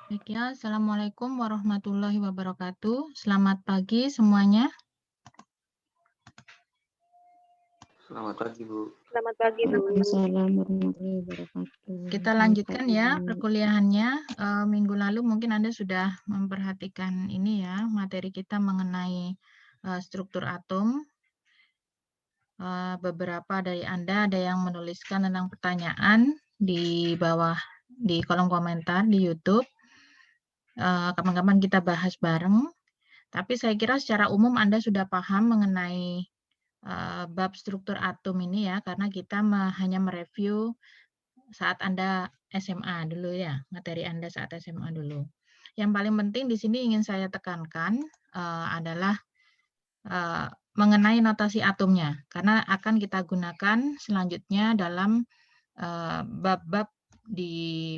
Baik ya, Assalamualaikum warahmatullahi wabarakatuh. Selamat pagi semuanya. Selamat pagi, Bu. Selamat pagi, Bu. Waalaikumsalam warahmatullahi wabarakatuh. Kita Selamat lanjutkan pagi, ya Bu. perkuliahannya. Minggu lalu mungkin Anda sudah memperhatikan ini ya, materi kita mengenai struktur atom. Beberapa dari Anda ada yang menuliskan tentang pertanyaan di bawah di kolom komentar di YouTube. Kapan-kapan kita bahas bareng. Tapi saya kira secara umum Anda sudah paham mengenai bab struktur atom ini ya, karena kita hanya mereview saat Anda SMA dulu ya, materi Anda saat SMA dulu. Yang paling penting di sini ingin saya tekankan adalah mengenai notasi atomnya, karena akan kita gunakan selanjutnya dalam bab-bab di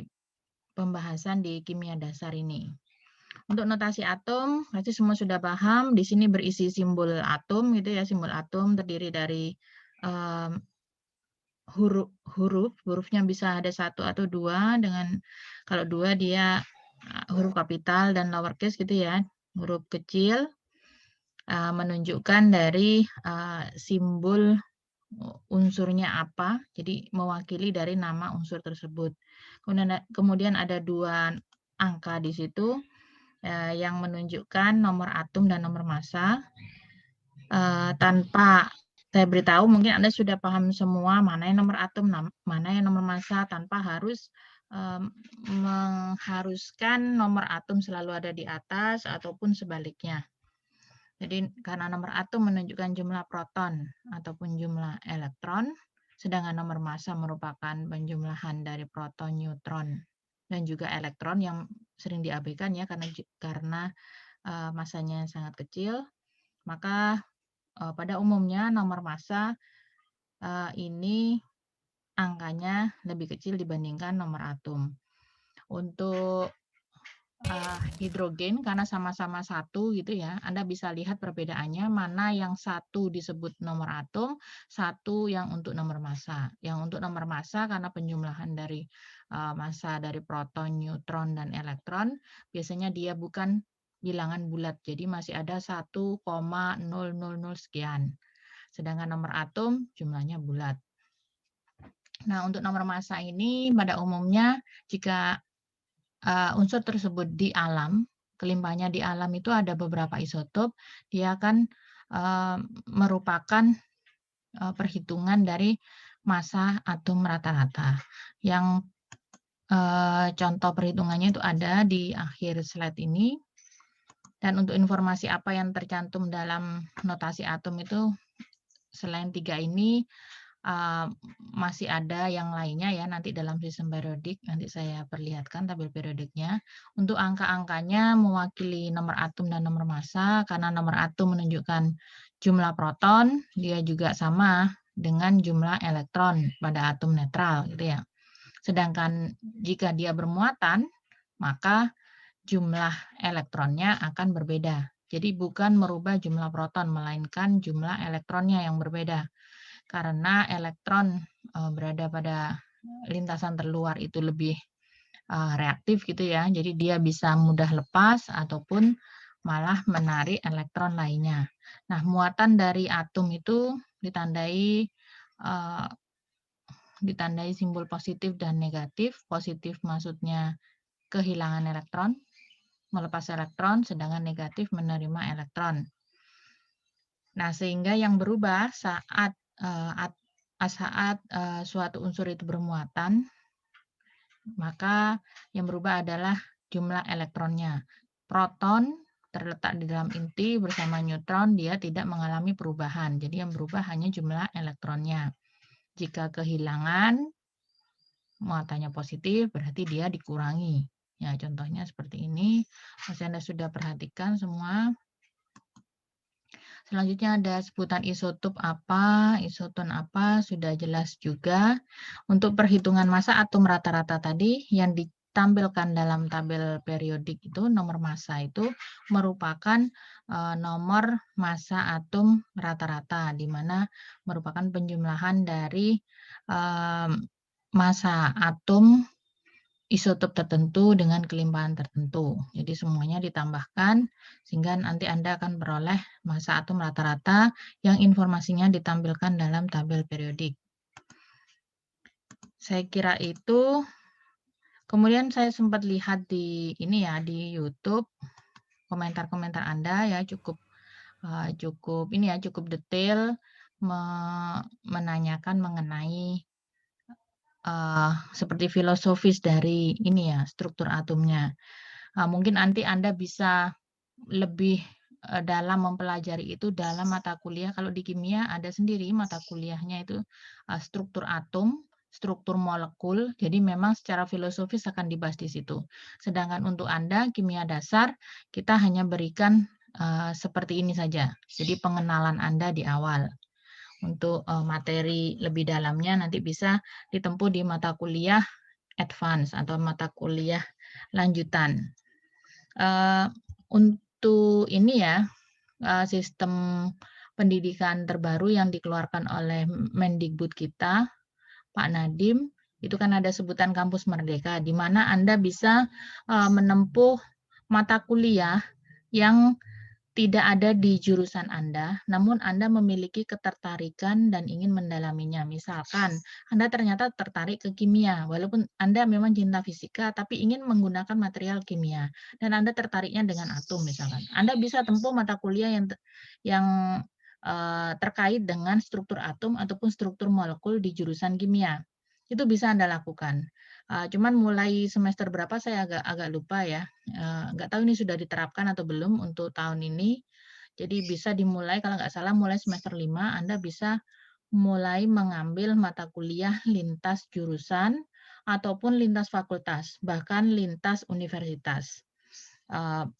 pembahasan di kimia dasar ini. Untuk notasi atom, pasti semua sudah paham. Di sini berisi simbol atom, gitu ya. Simbol atom terdiri dari hurufnya bisa ada 1 atau 2. Dengan kalau 2 dia huruf kapital dan lowercase, gitu ya. Huruf kecil menunjukkan dari simbol unsurnya apa, jadi mewakili dari nama unsur tersebut. Kemudian ada 2 angka di situ yang menunjukkan nomor atom dan nomor massa. Tanpa saya beritahu, mungkin Anda sudah paham semua mana yang nomor atom, mana yang nomor massa, tanpa harus mengharuskan nomor atom selalu ada di atas ataupun sebaliknya. Jadi karena nomor atom menunjukkan jumlah proton ataupun jumlah elektron, sedangkan nomor massa merupakan penjumlahan dari proton, neutron, dan juga elektron yang sering diabaikan ya karena massanya sangat kecil. Maka pada umumnya nomor massa ini angkanya lebih kecil dibandingkan nomor atom. Untuk hidrogen karena sama-sama 1 gitu ya, Anda bisa lihat perbedaannya, mana yang 1 disebut nomor atom, 1 yang untuk nomor massa. Yang untuk nomor massa karena penjumlahan dari massa dari proton, neutron, dan elektron, biasanya dia bukan bilangan bulat, jadi masih ada 1,000 sekian. Sedangkan nomor atom jumlahnya bulat. Nah, untuk nomor massa ini pada umumnya jika unsur tersebut di alam, kelimpahannya di alam itu ada beberapa isotop, dia akan merupakan perhitungan dari massa atom rata-rata. Yang contoh perhitungannya itu ada di akhir slide ini. Dan untuk informasi apa yang tercantum dalam notasi atom itu, selain 3 ini, masih ada yang lainnya ya, nanti dalam sistem periodik nanti saya perlihatkan tabel periodiknya. Untuk angka-angkanya mewakili nomor atom dan nomor massa, karena nomor atom menunjukkan jumlah proton, dia juga sama dengan jumlah elektron pada atom netral gitu ya. Sedangkan jika dia bermuatan, maka jumlah elektronnya akan berbeda. Jadi bukan merubah jumlah proton, melainkan jumlah elektronnya yang berbeda. Karena elektron berada pada lintasan terluar itu lebih reaktif gitu ya, jadi dia bisa mudah lepas ataupun malah menarik elektron lainnya. Nah, muatan dari atom itu ditandai simbol positif dan negatif. Positif maksudnya kehilangan elektron, melepas elektron, sedangkan negatif menerima elektron. Nah, sehingga yang berubah saat suatu unsur itu bermuatan, maka yang berubah adalah jumlah elektronnya. Proton terletak di dalam inti bersama neutron, dia tidak mengalami perubahan. Jadi yang berubah hanya jumlah elektronnya. Jika kehilangan, muatannya positif, berarti dia dikurangi. Ya, contohnya seperti ini. Masih Anda sudah perhatikan semua. Selanjutnya ada sebutan isotop apa, isoton apa, sudah jelas juga. Untuk perhitungan massa atom rata-rata tadi yang ditampilkan dalam tabel periodik itu, nomor massa itu merupakan nomor massa atom rata-rata, di mana merupakan penjumlahan dari massa atom isotop tertentu dengan kelimpahan tertentu. Jadi semuanya ditambahkan sehingga nanti Anda akan beroleh massa atom rata-rata yang informasinya ditampilkan dalam tabel periodik. Saya kira itu. Kemudian saya sempat lihat di ini ya, di YouTube komentar-komentar Anda ya cukup ini ya, cukup detail menanyakan mengenai seperti filosofis dari ini ya, struktur atomnya. Mungkin nanti Anda bisa lebih dalam mempelajari itu dalam mata kuliah. Kalau di kimia ada sendiri mata kuliahnya itu struktur atom, struktur molekul. Jadi memang secara filosofis akan dibahas di situ. Sedangkan untuk Anda kimia dasar kita hanya berikan seperti ini saja. Jadi pengenalan Anda di awal. Untuk materi lebih dalamnya nanti bisa ditempuh di mata kuliah advance atau mata kuliah lanjutan. Untuk ini ya, sistem pendidikan terbaru yang dikeluarkan oleh Mendikbud kita, Pak Nadiem, itu kan ada sebutan Kampus Merdeka, di mana Anda bisa menempuh mata kuliah yang tidak ada di jurusan Anda, namun Anda memiliki ketertarikan dan ingin mendalaminya. Misalkan Anda ternyata tertarik ke kimia, walaupun Anda memang cinta fisika, tapi ingin menggunakan material kimia, dan Anda tertariknya dengan atom misalkan. Anda bisa tempuh mata kuliah yang terkait dengan struktur atom ataupun struktur molekul di jurusan kimia. Itu bisa Anda lakukan. Cuman mulai semester berapa saya agak lupa ya. Nggak tahu ini sudah diterapkan atau belum untuk tahun ini. Jadi bisa dimulai kalau nggak salah mulai semester 5 Anda bisa mulai mengambil mata kuliah lintas jurusan ataupun lintas fakultas, bahkan lintas universitas.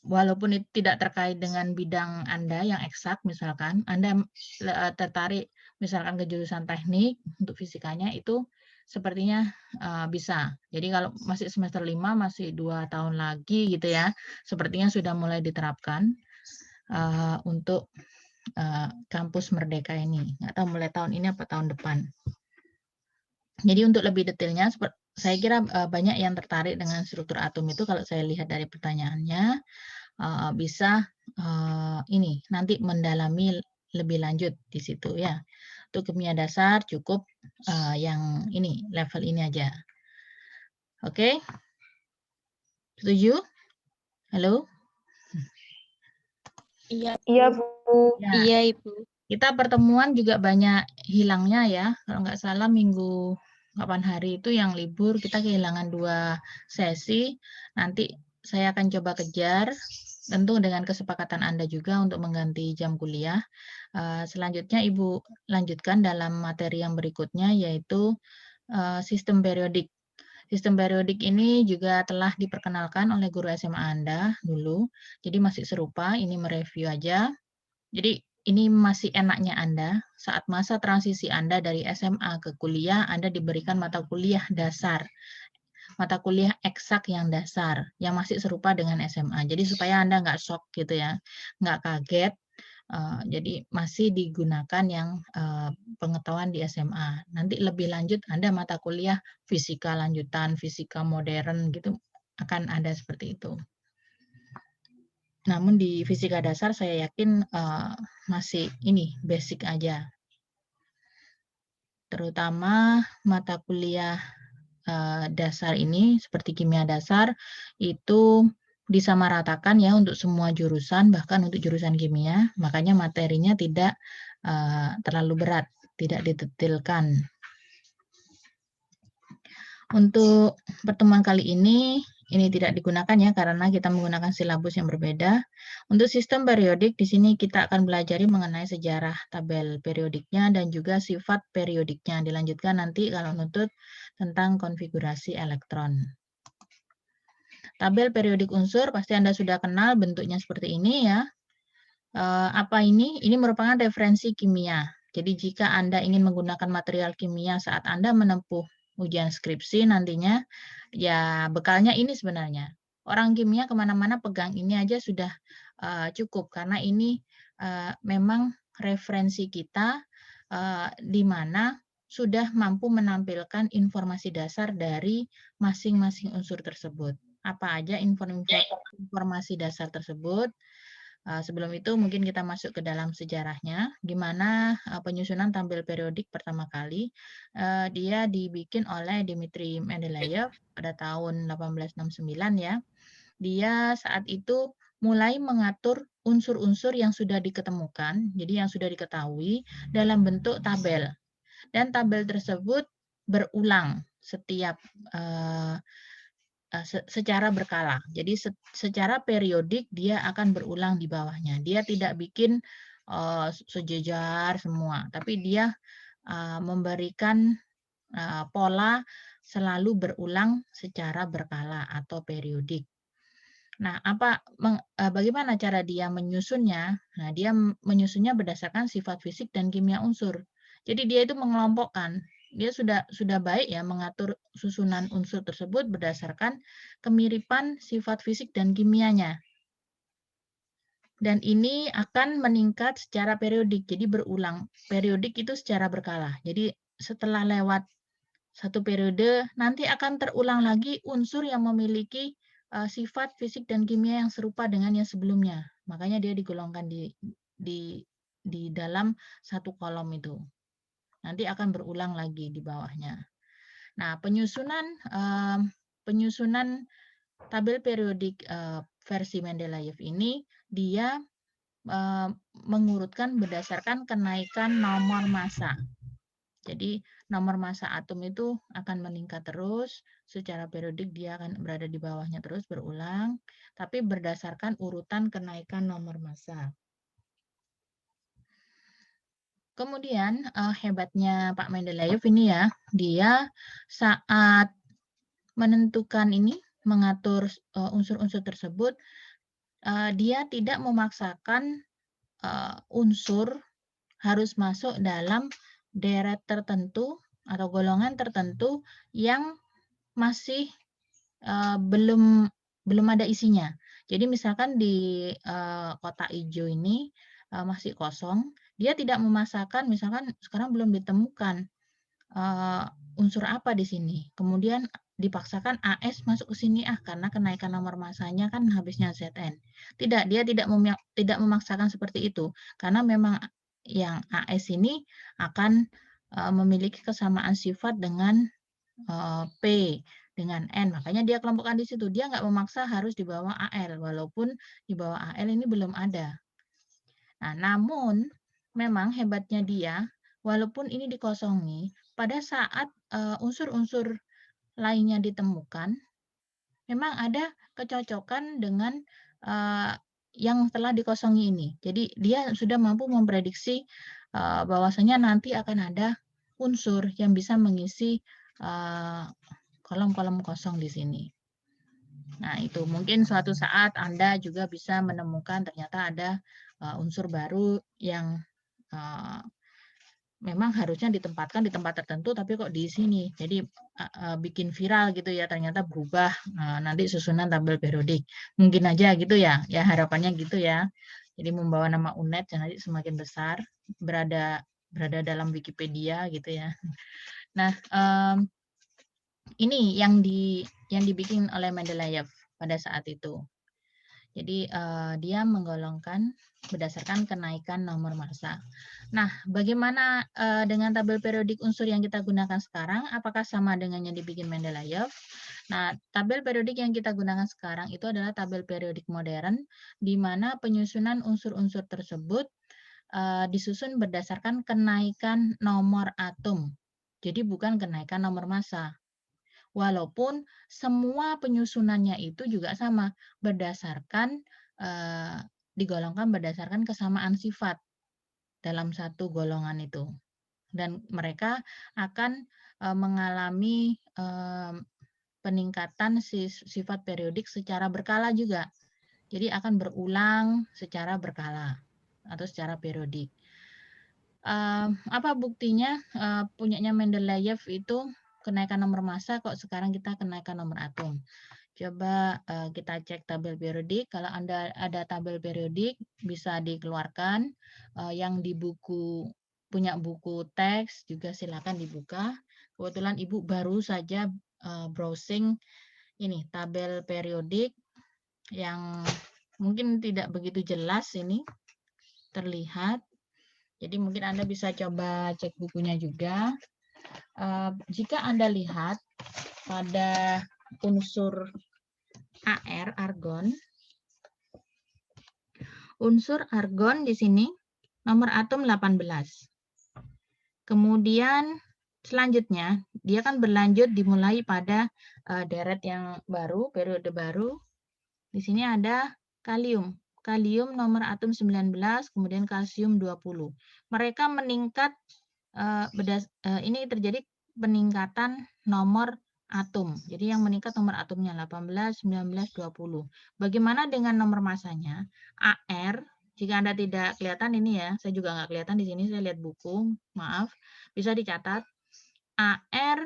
Walaupun itu tidak terkait dengan bidang Anda yang eksak, misalkan Anda tertarik misalkan ke jurusan teknik untuk fisikanya, itu sepertinya bisa. Jadi kalau masih semester 5, masih 2 tahun lagi gitu ya, sepertinya sudah mulai diterapkan untuk kampus Merdeka ini. Nggak tahu mulai tahun ini apa tahun depan. Jadi untuk lebih detailnya, saya kira banyak yang tertarik dengan struktur atom itu kalau saya lihat dari pertanyaannya, bisa ini nanti mendalami lebih lanjut di situ ya. Untuk kimia dasar cukup yang ini, level ini aja. Oke? Setuju? Halo? Iya, Iya, Bu. Ya. iya Ibu. Kita pertemuan juga banyak hilangnya ya. Kalau nggak salah minggu kapan hari itu yang libur kita kehilangan 2 sesi. Nanti saya akan coba kejar, tentu dengan kesepakatan Anda juga untuk mengganti jam kuliah. Selanjutnya Ibu lanjutkan dalam materi yang berikutnya yaitu sistem periodik. Sistem periodik ini juga telah diperkenalkan oleh guru SMA Anda dulu. Jadi masih serupa, ini mereview aja. Jadi ini masih enaknya Anda, saat masa transisi Anda dari SMA ke kuliah, Anda diberikan mata kuliah dasar, mata kuliah eksak yang dasar, yang masih serupa dengan SMA. Jadi supaya Anda nggak shock gitu ya, nggak kaget. Jadi masih digunakan yang pengetahuan di SMA. Nanti lebih lanjut Anda mata kuliah fisika lanjutan, fisika modern gitu, akan ada seperti itu. Namun di fisika dasar saya yakin masih ini basic aja. Terutama mata kuliah dasar ini seperti kimia dasar itu disamaratakan ya untuk semua jurusan, bahkan untuk jurusan kimia, makanya materinya tidak terlalu berat, tidak didetailkan. Untuk pertemuan kali ini tidak digunakan ya karena kita menggunakan silabus yang berbeda. Untuk sistem periodik di sini kita akan belajar mengenai sejarah tabel periodiknya dan juga sifat periodiknya. Dilanjutkan nanti kalau nutut tentang konfigurasi elektron. Tabel periodik unsur pasti Anda sudah kenal bentuknya seperti ini ya. Apa ini? Ini merupakan referensi kimia. Jadi jika Anda ingin menggunakan material kimia saat Anda menempuh ujian skripsi nantinya, ya bekalnya ini sebenarnya. Orang kimia kemana-mana pegang ini aja sudah cukup, karena ini memang referensi kita di mana sudah mampu menampilkan informasi dasar dari masing-masing unsur tersebut. Apa aja informasi dasar tersebut? Sebelum itu mungkin kita masuk ke dalam sejarahnya, gimana penyusunan tabel periodik pertama kali. Dia dibikin oleh Dmitri Mendeleev pada tahun 1869 ya. Dia saat itu mulai mengatur unsur-unsur yang sudah diketemukan, jadi yang sudah diketahui dalam bentuk tabel. Dan tabel tersebut berulang setiap secara berkala. Jadi secara periodik dia akan berulang di bawahnya. Dia tidak bikin sejajar semua, tapi dia memberikan pola selalu berulang secara berkala atau periodik. Nah, bagaimana cara dia menyusunnya? Nah, dia menyusunnya berdasarkan sifat fisik dan kimia unsur. Jadi dia itu mengelompokkan. Dia sudah baik ya mengatur susunan unsur tersebut berdasarkan kemiripan sifat fisik dan kimianya. Dan ini akan meningkat secara periodik, jadi berulang. Periodik itu secara berkala. Jadi setelah lewat satu periode, nanti akan terulang lagi unsur yang memiliki sifat fisik dan kimia yang serupa dengan yang sebelumnya. Makanya dia digolongkan di dalam satu kolom itu. Nanti akan berulang lagi di bawahnya. Nah, penyusunan tabel periodik versi Mendeleev ini dia mengurutkan berdasarkan kenaikan nomor massa. Jadi nomor massa atom itu akan meningkat terus, secara periodik dia akan berada di bawahnya terus berulang, tapi berdasarkan urutan kenaikan nomor massa. Kemudian hebatnya Pak Mendeleev ini ya, dia saat menentukan ini, mengatur unsur-unsur tersebut, dia tidak memaksakan unsur harus masuk dalam deret tertentu atau golongan tertentu yang masih belum ada isinya. Jadi misalkan di kotak hijau ini masih kosong, dia tidak memaksakan, misalkan sekarang belum ditemukan unsur apa di sini. Kemudian dipaksakan AS masuk ke sini karena kenaikan nomor massanya kan habisnya ZN. Tidak, dia tidak memaksakan seperti itu karena memang yang AS ini akan memiliki kesamaan sifat dengan P dengan N. Makanya dia kelompokkan di situ. Dia nggak memaksa harus di bawah AL walaupun di bawah AL ini belum ada. Nah, namun memang hebatnya dia walaupun ini dikosongi, pada saat unsur-unsur lainnya ditemukan, memang ada kecocokan dengan yang telah dikosongi ini. Jadi dia sudah mampu memprediksi bahwasanya nanti akan ada unsur yang bisa mengisi kolom-kolom kosong di sini. Nah, itu mungkin suatu saat Anda juga bisa menemukan ternyata ada unsur baru yang memang harusnya ditempatkan di tempat tertentu, tapi kok di sini. Jadi bikin viral gitu ya, ternyata berubah nanti susunan tabel periodik. Mungkin aja gitu ya, ya harapannya gitu ya. Jadi membawa nama UNED nanti semakin besar, berada dalam Wikipedia gitu ya. Nah, ini yang dibikin oleh Mendeleev pada saat itu. Jadi dia menggolongkan berdasarkan kenaikan nomor massa. Nah, bagaimana dengan tabel periodik unsur yang kita gunakan sekarang? Apakah sama dengan yang dibikin Mendeleev? Nah, tabel periodik yang kita gunakan sekarang itu adalah tabel periodik modern, di mana penyusunan unsur-unsur tersebut disusun berdasarkan kenaikan nomor atom. Jadi bukan kenaikan nomor massa. Walaupun semua penyusunannya itu juga sama, berdasarkan digolongkan berdasarkan kesamaan sifat dalam satu golongan itu. Dan mereka akan mengalami peningkatan sifat periodik secara berkala juga. Jadi akan berulang secara berkala atau secara periodik. Apa buktinya punyanya Mendeleev itu kenaikan nomor massa kok sekarang kita kenaikan nomor atom. Coba kita cek tabel periodik. Kalau Anda ada tabel periodik bisa dikeluarkan yang di buku punya buku teks juga silakan dibuka. Kebetulan Ibu baru saja browsing ini tabel periodik yang mungkin tidak begitu jelas ini terlihat. Jadi mungkin Anda bisa coba cek bukunya juga. Jika Anda lihat pada unsur AR, argon, unsur argon di sini nomor atom 18. Kemudian selanjutnya dia kan berlanjut dimulai pada deret yang baru, periode baru. Di sini ada kalium. Kalium nomor atom 19, kemudian kalsium 20. Mereka meningkat, ini terjadi peningkatan nomor atom. Jadi yang meningkat nomor atomnya 18, 19, 20. Bagaimana dengan nomor masanya? AR, jika Anda tidak kelihatan ini ya, saya juga nggak kelihatan di sini, saya lihat buku, maaf, bisa dicatat. AR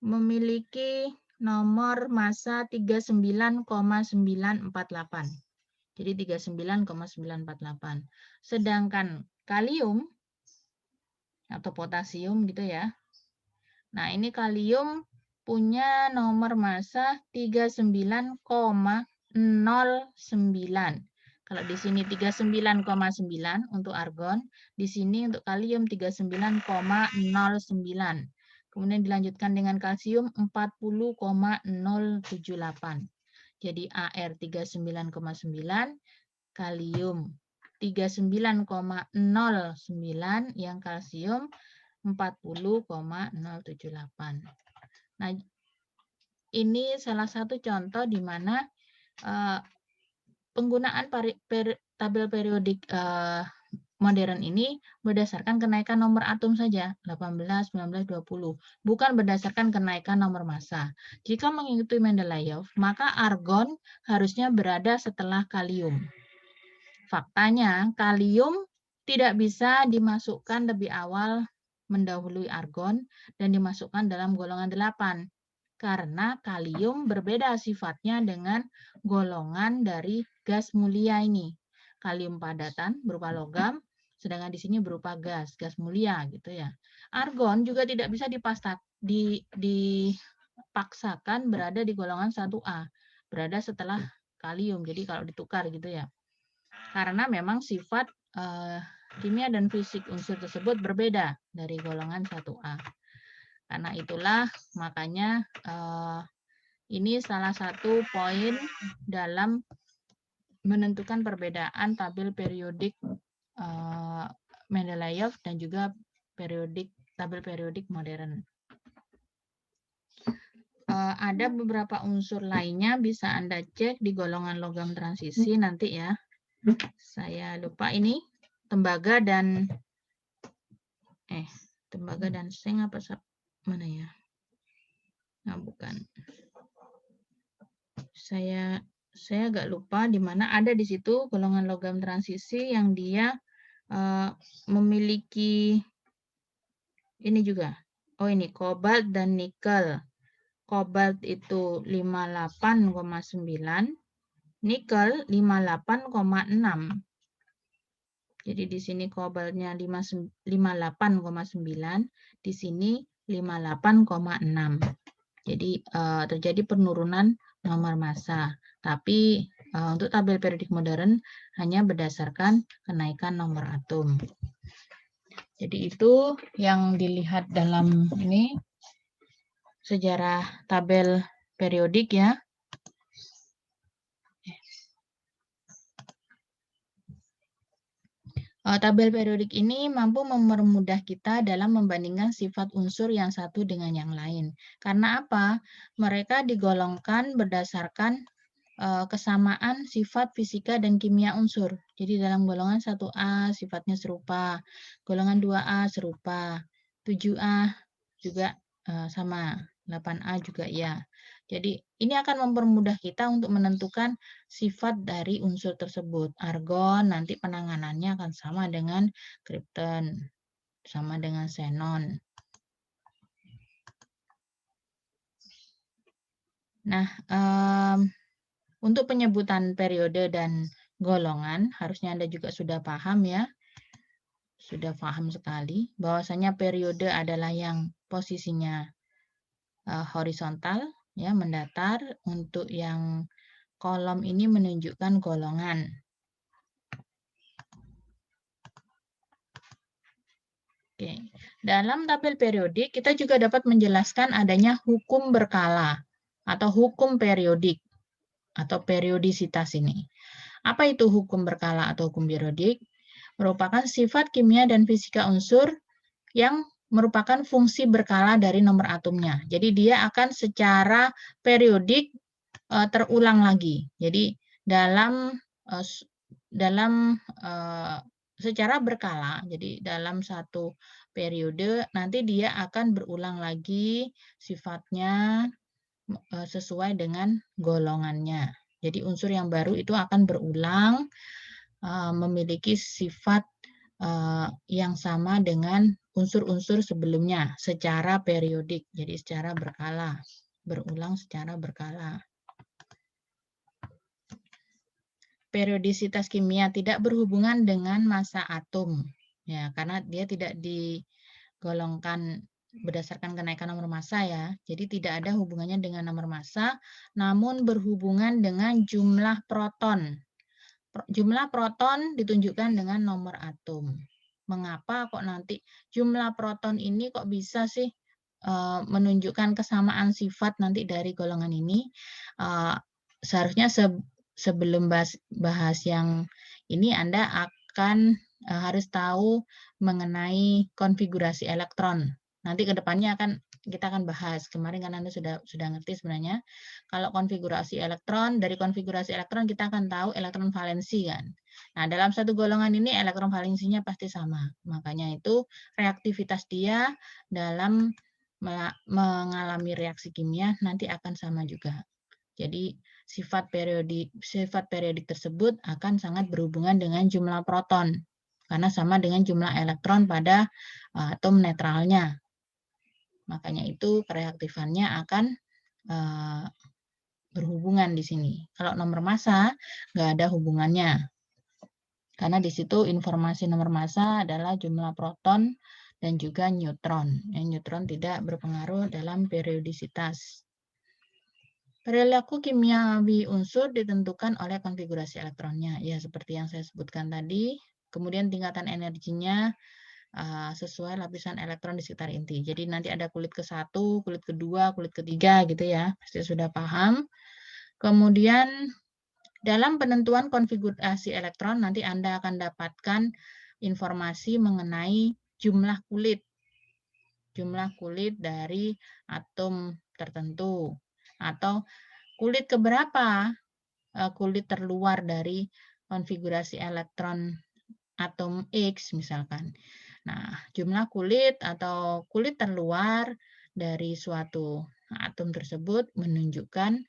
memiliki nomor massa 39,948. Jadi 39,948. Sedangkan kalium atau potasium gitu ya. Nah, ini kalium punya nomor massa 39,09. Kalau di sini 39,9 untuk argon, di sini untuk kalium 39,09. Kemudian dilanjutkan dengan kalsium 40,078. Jadi AR 39,9, kalium 39,09, yang kalsium 40,078. Nah, ini salah satu contoh di mana penggunaan tabel periodik modern ini berdasarkan kenaikan nomor atom saja, 18, 19, 20, bukan berdasarkan kenaikan nomor massa. Jika mengikuti Mendeleev, maka argon harusnya berada setelah kalium. Faktanya, kalium tidak bisa dimasukkan lebih awal mendahului argon dan dimasukkan dalam golongan 8. Karena kalium berbeda sifatnya dengan golongan dari gas mulia ini. Kalium padatan berupa logam, sedangkan di sini berupa gas mulia gitu ya. Argon juga tidak bisa dipaksakan berada di golongan 1A, berada setelah kalium. Jadi kalau ditukar gitu ya. Karena memang sifat kimia dan fisik unsur tersebut berbeda dari golongan 1A. Karena itulah makanya ini salah satu poin dalam menentukan perbedaan tabel periodik Mendeleev dan juga tabel periodik modern. Ada beberapa unsur lainnya bisa Anda cek di golongan logam transisi nanti ya. Saya lupa ini tembaga dan seng apa mana ya? Nah, bukan. Saya agak lupa di mana ada di situ golongan logam transisi yang dia memiliki ini juga. Oh, ini kobalt dan nikel. Kobalt itu 58,9, nikel 58,6. Jadi di sini kobaltnya 58,9, di sini 58,6. Jadi terjadi penurunan nomor massa. Tapi untuk tabel periodik modern hanya berdasarkan kenaikan nomor atom. Jadi itu yang dilihat dalam ini sejarah tabel periodik ya. Tabel periodik ini mampu mempermudah kita dalam membandingkan sifat unsur yang satu dengan yang lain. Karena apa? Mereka digolongkan berdasarkan kesamaan sifat fisika dan kimia unsur. Jadi dalam golongan 1A sifatnya serupa, golongan 2A serupa, 7A juga sama, 8A juga ya. Jadi ini akan mempermudah kita untuk menentukan sifat dari unsur tersebut. Argon nanti penanganannya akan sama dengan krypton, sama dengan xenon. Nah, untuk penyebutan periode dan golongan harusnya Anda juga sudah paham ya. sudah paham sekali bahwasanya periode adalah yang posisinya horizontal, ya, mendatar. Untuk yang kolom ini menunjukkan golongan. Oke. Dalam tabel periodik kita juga dapat menjelaskan adanya hukum berkala atau hukum periodik atau periodisitas ini. Apa itu hukum berkala atau hukum periodik? Merupakan sifat kimia dan fisika unsur yang merupakan fungsi berkala dari nomor atomnya. Jadi dia akan secara periodik terulang lagi. Jadi dalam secara berkala, jadi dalam satu periode nanti dia akan berulang lagi sifatnya sesuai dengan golongannya. Jadi unsur yang baru itu akan berulang memiliki sifat yang sama dengan unsur-unsur sebelumnya secara periodik, jadi secara berkala, berulang secara berkala. Periodisitas kimia tidak berhubungan dengan massa atom, ya, karena dia tidak digolongkan berdasarkan kenaikan nomor massa, ya. Jadi tidak ada hubungannya dengan nomor massa, namun berhubungan dengan jumlah proton. Jumlah proton ditunjukkan dengan nomor atom. Mengapa kok nanti jumlah proton ini kok bisa sih menunjukkan kesamaan sifat nanti dari golongan ini? Seharusnya sebelum bahas yang ini Anda akan harus tahu mengenai konfigurasi elektron. Nanti ke depannya kita akan bahas. Kemarin kan Anda sudah ngerti sebenarnya. Kalau konfigurasi elektron, dari konfigurasi elektron kita akan tahu elektron valensi kan. Nah, dalam satu golongan ini elektron valensinya pasti sama. Makanya itu reaktivitas dia dalam mengalami reaksi kimia nanti akan sama juga. Jadi sifat periodik tersebut akan sangat berhubungan dengan jumlah proton karena sama dengan jumlah elektron pada atom netralnya. Makanya itu kereaktifannya akan berhubungan di sini. Kalau nomor massa nggak ada hubungannya. Karena di situ informasi nomor massa adalah jumlah proton dan juga neutron. Neutron tidak berpengaruh dalam periodisitas. Perilaku kimiawi unsur ditentukan oleh konfigurasi elektronnya. Ya, seperti yang saya sebutkan tadi. Kemudian tingkatan energinya sesuai lapisan elektron di sekitar inti. Jadi nanti ada kulit ke-1, kulit kedua, kulit ketiga gitu ya. Pasti sudah paham. Kemudian dalam penentuan konfigurasi elektron nanti Anda akan dapatkan informasi mengenai jumlah kulit. Jumlah kulit dari atom tertentu. Atau kulit keberapa? Kulit terluar dari konfigurasi elektron atom X misalkan. Nah, jumlah kulit atau kulit terluar dari suatu atom tersebut menunjukkan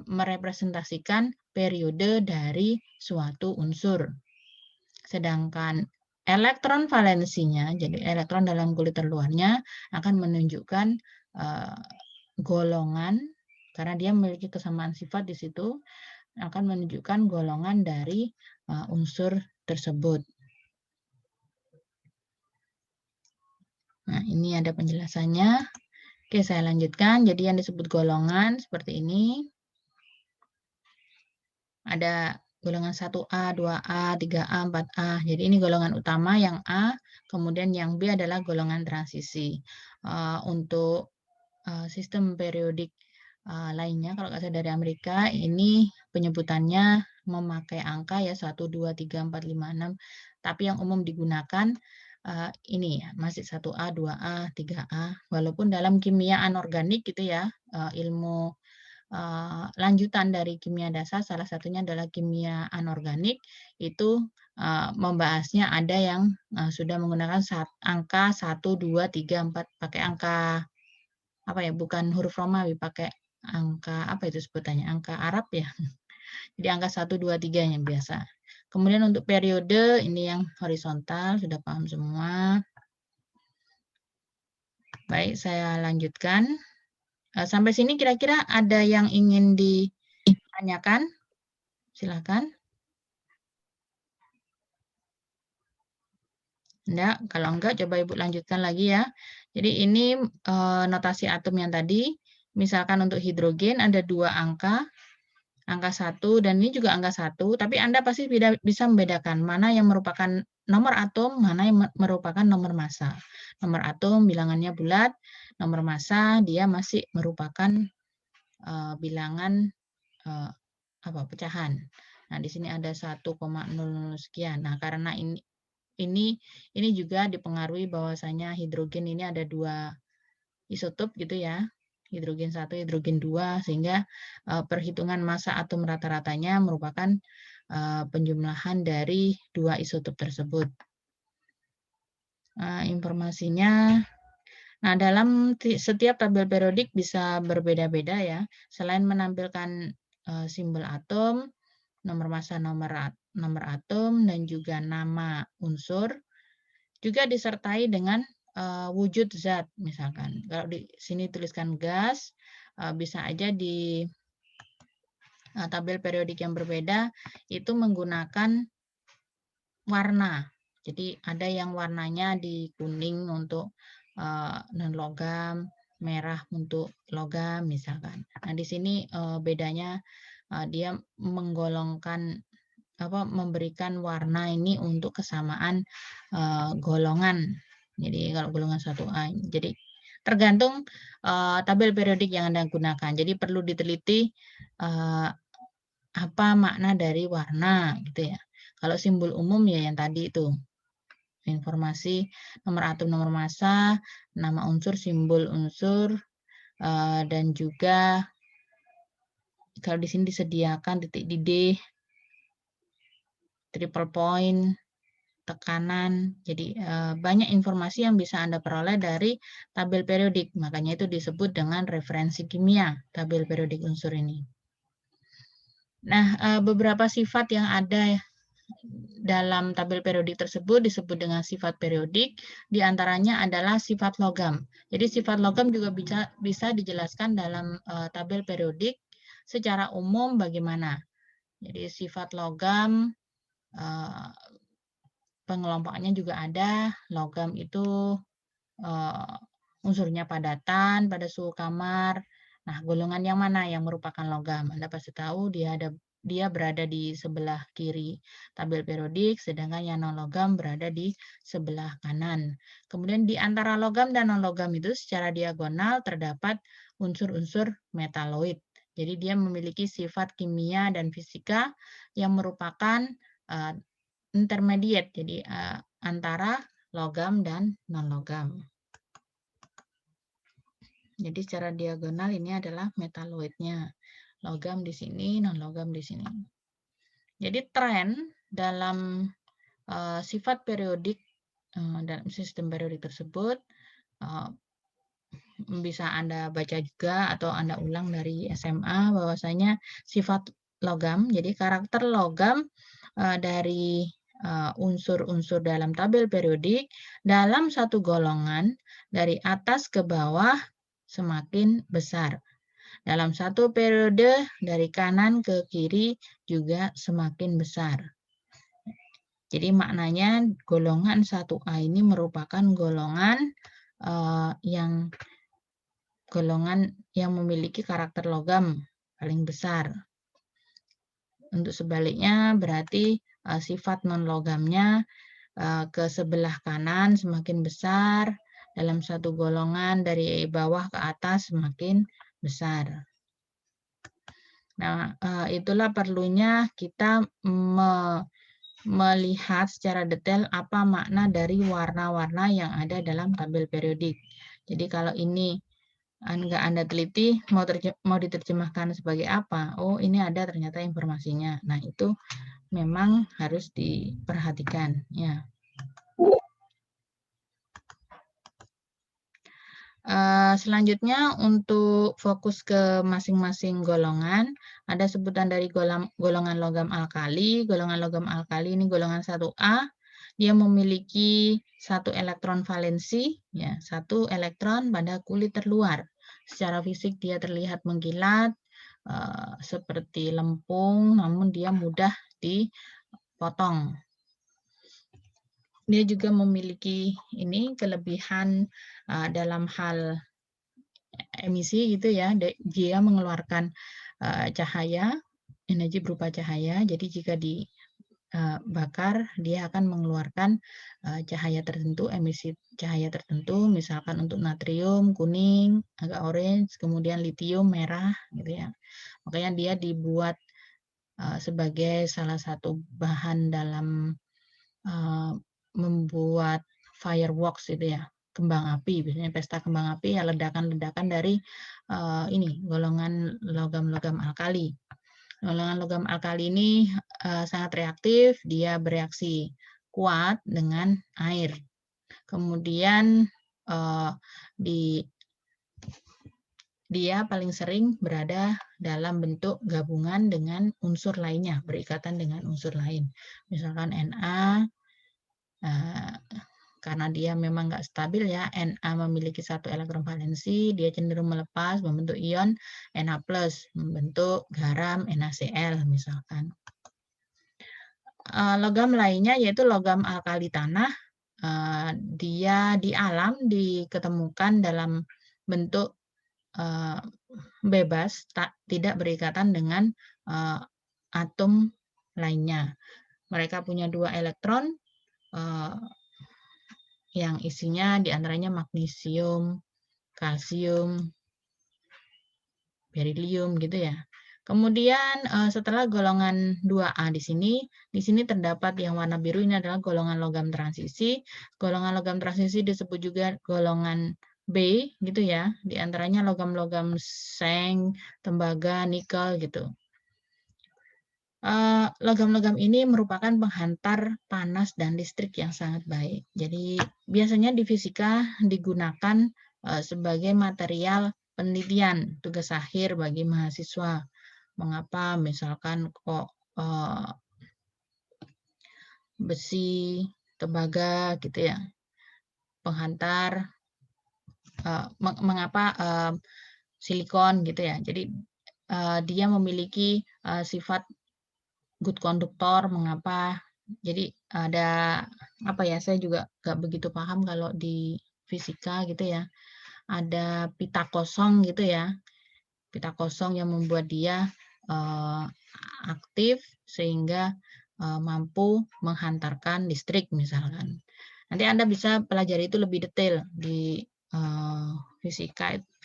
merepresentasikan periode dari suatu unsur. Sedangkan elektron valensinya, jadi elektron dalam kulit terluarnya akan menunjukkan golongan, karena dia memiliki kesamaan sifat di situ, akan menunjukkan golongan dari unsur tersebut. Nah, ini ada penjelasannya. Oke, saya lanjutkan. Jadi yang disebut golongan seperti ini. Ada golongan 1A, 2A, 3A, 4A. Jadi ini golongan utama yang A, kemudian yang B adalah golongan transisi. Untuk sistem periodik lainnya, kalau nggak salah dari Amerika, ini penyebutannya memakai angka ya 1, 2, 3, 4, 5, 6. Tapi yang umum digunakan ini ya, masih 1A, 2A, 3A. Walaupun dalam kimia anorganik gitu ya, ilmu lanjutan dari kimia dasar, salah satunya adalah kimia anorganik, itu membahasnya ada yang sudah menggunakan angka 1, 2, 3, 4, pakai angka apa ya, bukan huruf Romawi, pakai angka apa itu sebutannya, angka Arab ya. Jadi angka 1, 2, 3 yang biasa. Kemudian untuk periode ini yang horizontal, sudah paham semua. Baik, saya lanjutkan. Sampai sini kira-kira ada yang ingin ditanyakan? Silakan. Enggak, kalau enggak coba Ibu lanjutkan lagi ya. Jadi ini notasi atom yang tadi. Misalkan untuk hidrogen ada 2 angka 1 dan ini juga angka 1, tapi Anda pasti bisa membedakan mana yang merupakan nomor atom, mana yang merupakan nomor massa. Nomor atom bilangannya bulat, nomor massa dia masih merupakan bilangan pecahan. Nah, di sini ada 1,00 sekian. Nah, karena ini juga dipengaruhi bahwasanya hidrogen ini ada 2 isotop gitu ya. Hidrogen 1, hidrogen 2 sehingga perhitungan massa atom rata-ratanya merupakan penjumlahan dari 2 isotop tersebut. Informasinya, nah dalam setiap tabel periodik bisa berbeda-beda ya. Selain menampilkan simbol atom, nomor massa nomor atom, dan juga nama unsur, juga disertai dengan wujud zat, misalkan. Kalau di sini tuliskan gas, bisa aja di tabel periodik yang berbeda itu menggunakan warna. Jadi ada yang warnanya di kuning untuk non-logam, merah untuk logam, misalkan. Nah, di sini bedanya dia menggolongkan memberikan warna ini untuk kesamaan golongan. Jadi kalau golongan 1A, jadi tergantung tabel periodik yang Anda gunakan. Jadi perlu diteliti apa makna dari warna gitu ya. Kalau simbol umum ya yang tadi itu. Informasi nomor atom, nomor massa, nama unsur, simbol unsur, dan juga kalau di sini disediakan titik didih, triple point, tekanan. Jadi banyak informasi yang bisa Anda peroleh dari tabel periodik. Makanya itu disebut dengan referensi kimia, tabel periodik unsur ini. Nah, beberapa sifat yang ada dalam tabel periodik tersebut disebut dengan sifat periodik. Di antaranya adalah sifat logam. Jadi sifat logam juga bisa dijelaskan dalam tabel periodik secara umum bagaimana. Jadi sifat logam pengelompokannya juga ada. Logam itu unsurnya padatan pada suhu kamar. Nah, golongan yang mana yang merupakan logam? Anda pasti tahu dia berada di sebelah kiri tabel periodik, sedangkan yang non-logam berada di sebelah kanan. Kemudian di antara logam dan non-logam itu secara diagonal terdapat unsur-unsur metaloid. Jadi dia memiliki sifat kimia dan fisika yang merupakan intermediate, jadi antara logam dan non-logam. Jadi secara diagonal ini adalah metaloidnya. Logam di sini, non-logam di sini. Jadi tren dalam sifat periodik dalam sistem periodik tersebut bisa Anda baca juga atau Anda ulang dari SMA bahwasanya sifat logam, jadi karakter logam dari unsur-unsur dalam tabel periodik dalam satu golongan dari atas ke bawah semakin besar. Dalam satu periode dari kanan ke kiri juga semakin besar. Jadi maknanya golongan 1A ini merupakan golongan yang memiliki karakter logam paling besar. Untuk sebaliknya berarti sifat non-logamnya ke sebelah kanan semakin besar, dalam satu golongan dari bawah ke atas semakin besar. Nah, itulah perlunya kita melihat secara detail apa makna dari warna-warna yang ada dalam tabel periodik. Jadi kalau ini nggak Anda teliti, mau diterjemahkan sebagai apa? Oh, ini ada ternyata informasinya. Nah, itu memang harus diperhatikan. Ya. Selanjutnya untuk fokus ke masing-masing golongan, ada sebutan dari golongan logam alkali. Golongan logam alkali ini golongan 1A, dia memiliki 1 elektron valensi, ya, 1 elektron pada kulit terluar. Secara fisik dia terlihat mengkilat seperti lempung, namun dia mudah dipotong. dia juga memiliki ini kelebihan dalam hal emisi gitu ya. Dia mengeluarkan cahaya, energi berupa cahaya. Jadi jika dibakar, dia akan mengeluarkan cahaya tertentu, emisi cahaya tertentu, misalkan untuk natrium kuning, agak orange, kemudian litium merah gitu ya. Makanya dia dibuat sebagai salah satu bahan dalam membuat fireworks itu ya, kembang api, biasanya pesta kembang api ya, ledakan-ledakan dari ini golongan logam-logam alkali. Golongan logam alkali ini sangat reaktif, dia bereaksi kuat dengan air. Kemudian dia paling sering berada dalam bentuk gabungan dengan unsur lainnya, berikatan dengan unsur lain. Misalkan Na, karena dia memang nggak stabil ya, Na memiliki satu elektron valensi, dia cenderung melepas, membentuk ion Na+, membentuk garam NaCl misalkan. Logam lainnya yaitu logam alkali tanah, dia di alam diketemukan dalam bentuk bebas, tidak berikatan dengan atom lainnya. Mereka punya 2 elektron yang isinya diantaranya magnesium, kalsium, berilium gitu ya. Kemudian setelah golongan 2A di sini terdapat yang warna biru, ini adalah golongan logam transisi. Golongan logam transisi disebut juga golongan B gitu ya. Di antaranya logam-logam seng, tembaga, nikel gitu. Logam-logam ini merupakan penghantar panas dan listrik yang sangat baik. Jadi biasanya di fisika digunakan sebagai material penelitian, tugas akhir bagi mahasiswa. Mengapa misalkan kok besi, tembaga gitu ya, penghantar, mengapa silikon gitu ya. Jadi dia memiliki sifat good conductor, mengapa? Jadi ada apa ya? Saya juga nggak begitu paham kalau di fisika gitu ya. Ada pita kosong gitu ya. Pita kosong yang membuat dia aktif sehingga mampu menghantarkan listrik misalkan. Nanti Anda bisa pelajari itu lebih detail di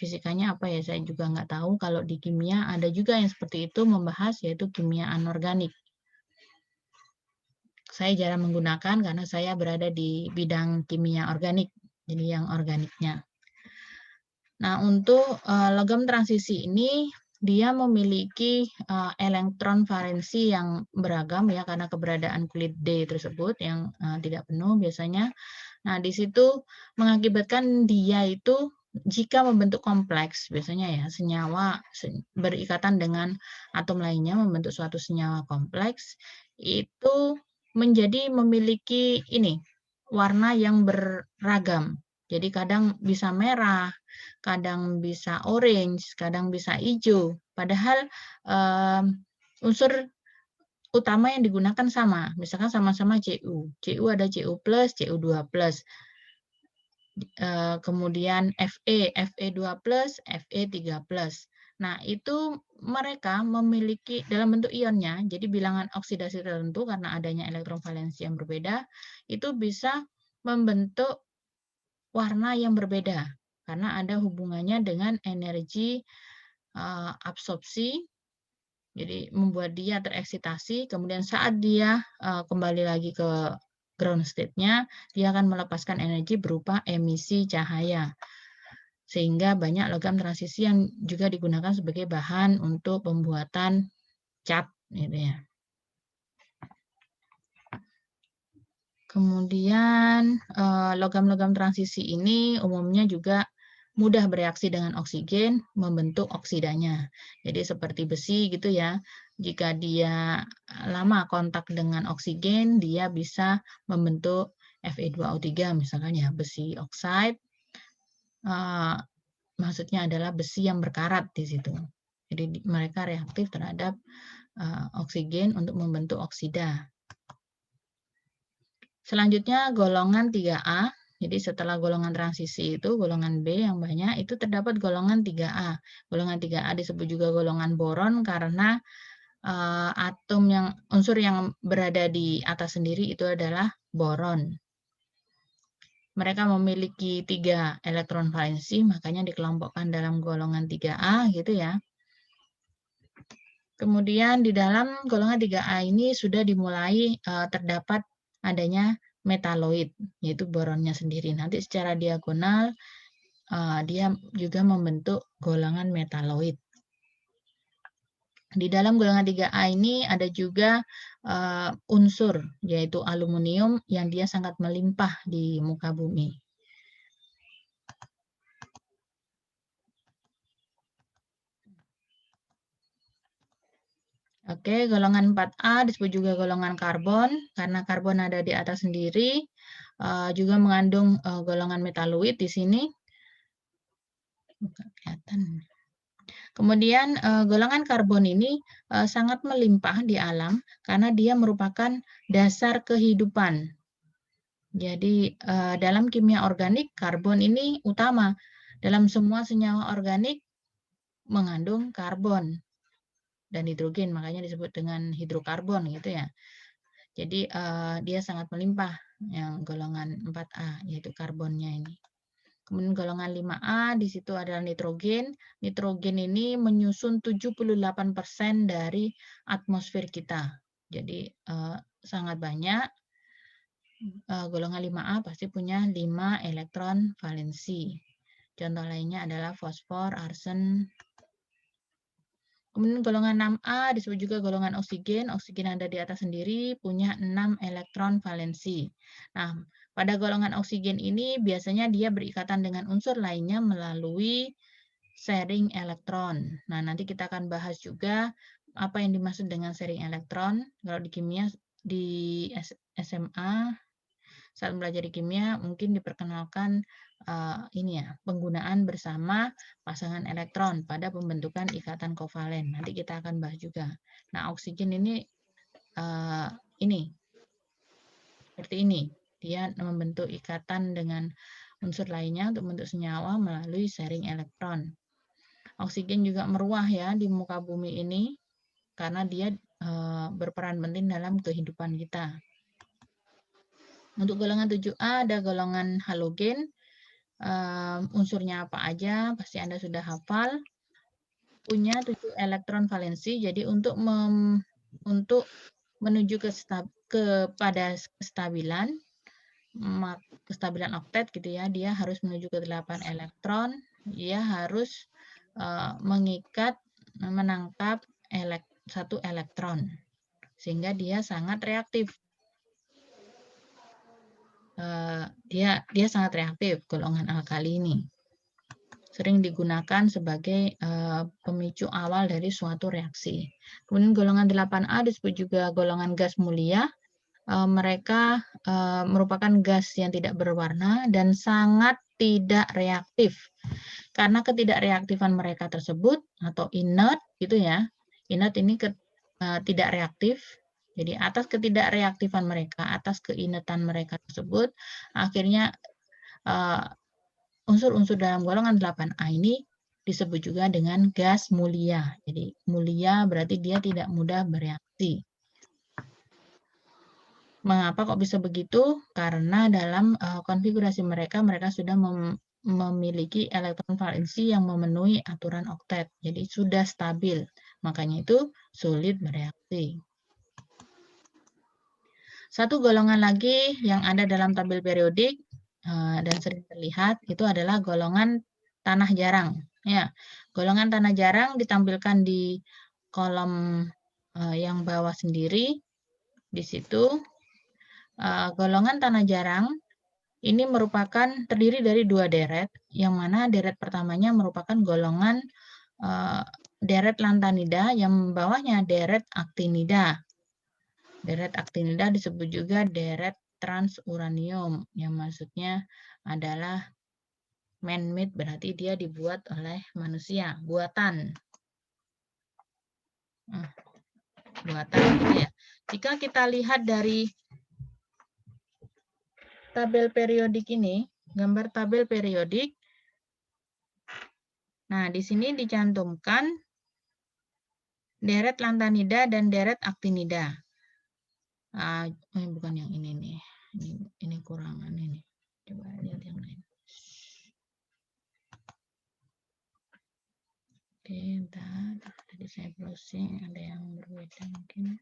fisikanya apa ya, saya juga nggak tahu. Kalau di kimia ada juga yang seperti itu membahas, yaitu kimia anorganik. Saya jarang menggunakan karena saya berada di bidang kimia organik, jadi yang organiknya. Nah, untuk logam transisi ini dia memiliki elektron valensi yang beragam ya, karena keberadaan kulit D tersebut yang tidak penuh biasanya. Nah, di situ mengakibatkan dia itu jika membentuk kompleks, biasanya ya senyawa berikatan dengan atom lainnya membentuk suatu senyawa kompleks, itu menjadi memiliki ini warna yang beragam. Jadi kadang bisa merah, kadang bisa orange, kadang bisa hijau. Padahal unsur utama yang digunakan sama, misalkan sama-sama Cu. Cu ada Cu+, Cu2+. Kemudian Fe2+, Fe3+. Nah, itu mereka memiliki dalam bentuk ionnya, jadi bilangan oksidasi tertentu karena adanya elektron valensi yang berbeda, itu bisa membentuk warna yang berbeda karena ada hubungannya dengan energi absorpsi, jadi membuat dia tereksitasi, kemudian saat dia kembali lagi ke ground state-nya, dia akan melepaskan energi berupa emisi cahaya. Sehingga banyak logam transisi yang juga digunakan sebagai bahan untuk pembuatan cat gitu ya. Kemudian logam-logam transisi ini umumnya juga mudah bereaksi dengan oksigen membentuk oksidanya. Jadi seperti besi gitu ya. Jika dia lama kontak dengan oksigen, dia bisa membentuk Fe2O3 misalkan ya, besi oxide. Maksudnya adalah besi yang berkarat di situ. Jadi mereka reaktif terhadap oksigen untuk membentuk oksida. Selanjutnya golongan 3A. Jadi setelah golongan transisi itu, golongan B yang banyak, itu terdapat golongan 3A. Golongan 3A disebut juga golongan boron karena unsur yang berada di atas sendiri itu adalah boron. Mereka memiliki 3 elektron valensi, makanya dikelompokkan dalam golongan 3A gitu ya. Kemudian di dalam golongan 3A ini sudah dimulai terdapat adanya metaloid, yaitu boronnya sendiri. Nanti secara diagonal dia juga membentuk golongan metaloid. Di dalam golongan 3A ini ada juga unsur, yaitu aluminium yang dia sangat melimpah di muka bumi. Oke, golongan 4A disebut juga golongan karbon, karena karbon ada di atas sendiri, juga mengandung golongan metaloid di sini. Kelihatan. Kemudian golongan karbon ini sangat melimpah di alam karena dia merupakan dasar kehidupan. Jadi dalam kimia organik, karbon ini utama. Dalam semua senyawa organik mengandung karbon dan hidrogen, makanya disebut dengan hidrokarbon gitu ya. Jadi dia sangat melimpah yang golongan 4A, yaitu karbonnya ini. Kemudian golongan 5A, di situ adalah nitrogen. Nitrogen ini menyusun 78% dari atmosfer kita. Jadi sangat banyak. Golongan 5A pasti punya 5 elektron valensi. Contoh lainnya adalah fosfor, arsen. Kemudian golongan 6A disebut juga golongan oksigen. Oksigen ada di atas sendiri, punya 6 elektron valensi. Nah, pada golongan oksigen ini biasanya dia berikatan dengan unsur lainnya melalui sharing elektron. Nah, nanti kita akan bahas juga apa yang dimaksud dengan sharing elektron. Kalau di kimia, di SMA, saat belajar kimia mungkin diperkenalkan ini ya, penggunaan bersama pasangan elektron pada pembentukan ikatan kovalen. Nanti kita akan bahas juga. Nah, oksigen ini seperti ini. Dia membentuk ikatan dengan unsur lainnya untuk membentuk senyawa melalui sharing elektron. Oksigen juga meruah ya di muka bumi ini karena dia berperan penting dalam kehidupan kita. Untuk golongan 7A ada golongan halogen. Unsurnya apa aja, pasti Anda sudah hafal. Punya 7 elektron valensi, jadi untuk menuju kepada kestabilan oktet gitu ya, dia harus menuju ke 8 elektron, dia harus menangkap 1 elektron, sehingga dia sangat reaktif. Dia sangat reaktif, golongan alkali ini. Sering digunakan sebagai pemicu awal dari suatu reaksi. Kemudian golongan 8A disebut juga golongan gas mulia. Mereka merupakan gas yang tidak berwarna dan sangat tidak reaktif. Karena ketidakreaktifan mereka tersebut atau inert gitu ya. Inert ini tidak reaktif. Jadi atas ketidakreaktifan mereka, atas keinetan mereka tersebut, akhirnya unsur-unsur dalam golongan 8A ini disebut juga dengan gas mulia. Jadi mulia berarti dia tidak mudah bereaksi. Mengapa kok bisa begitu? Karena dalam konfigurasi mereka sudah memiliki elektron valensi yang memenuhi aturan oktet. Jadi sudah stabil. Makanya itu sulit bereaksi. Satu golongan lagi yang ada dalam tabel periodik dan sering terlihat itu adalah golongan tanah jarang. Ya, golongan tanah jarang ditampilkan di kolom yang bawah sendiri. Di situ golongan tanah jarang ini terdiri dari 2 deret, yang mana deret pertamanya merupakan golongan deret lantanida, yang bawahnya deret aktinida. Deret aktinida disebut juga deret transuranium, yang maksudnya adalah man-made, berarti dia dibuat oleh manusia, buatan. Buatan gitu ya. Jika kita lihat dari tabel periodik ini, gambar tabel periodik. Nah, di sini dicantumkan deret lantanida dan deret aktinida. Bukan yang ini nih. Ini kurangan ini. Coba lihat yang lain. Oke, bentar. Tadi saya browsing, ada yang berbeda mungkin.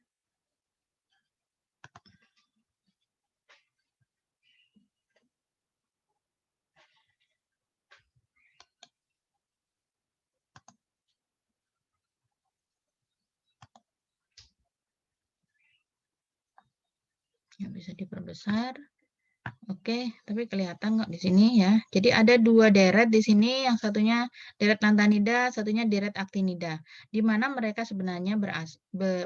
Ya, bisa diperbesar. Oke, tapi kelihatan nggak di sini ya? Jadi ada dua deret di sini, yang satunya deret lantanida, satunya deret aktinida. Di mana mereka sebenarnya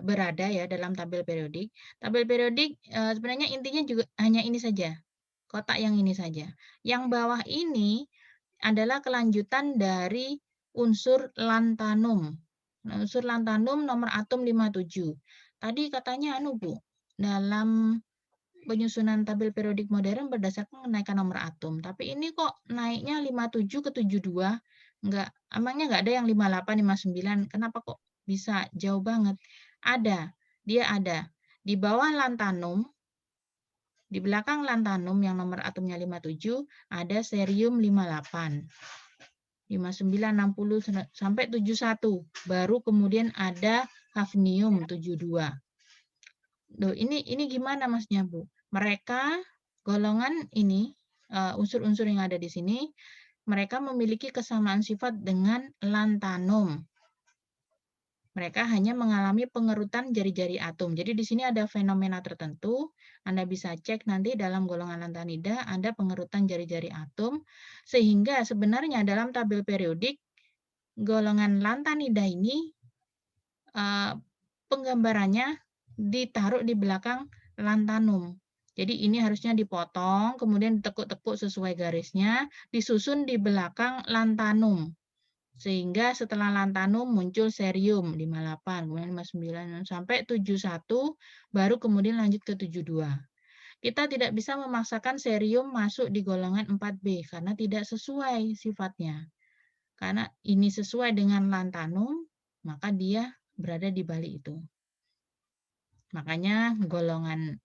berada ya dalam tabel periodik. Tabel periodik sebenarnya intinya juga hanya ini saja, kotak yang ini saja. Yang bawah ini adalah kelanjutan dari unsur lantanum. Nah, unsur lantanum nomor atom 57. Tadi katanya Bu, dalam penyusunan tabel periodik modern berdasarkan kenaikan nomor atom. Tapi ini kok naiknya 57 ke 72? Emangnya nggak ada yang 58, 59? Kenapa kok bisa jauh banget? Ada, dia ada. Di bawah lantanum, di belakang lantanum yang nomor atomnya 57, ada cerium 58. 59, 60, sampai 71. Baru kemudian ada hafnium 72. Loh, ini gimana Masnya, Bu? Mereka golongan ini, unsur-unsur yang ada di sini, mereka memiliki kesamaan sifat dengan lantanum. Mereka hanya mengalami pengerutan jari-jari atom. Jadi di sini ada fenomena tertentu, Anda bisa cek nanti dalam golongan lantanida ada pengerutan jari-jari atom, sehingga sebenarnya dalam tabel periodik golongan lantanida ini penggambarannya ditaruh di belakang lantanum. Jadi ini harusnya dipotong, kemudian ditekuk-tekuk sesuai garisnya, disusun di belakang lantanum. Sehingga setelah lantanum muncul cerium 58, kemudian 59, sampai 71, baru kemudian lanjut ke 72. Kita tidak bisa memaksakan cerium masuk di golongan 4B, karena tidak sesuai sifatnya. Karena ini sesuai dengan lantanum, maka dia berada di balik itu. Makanya golongan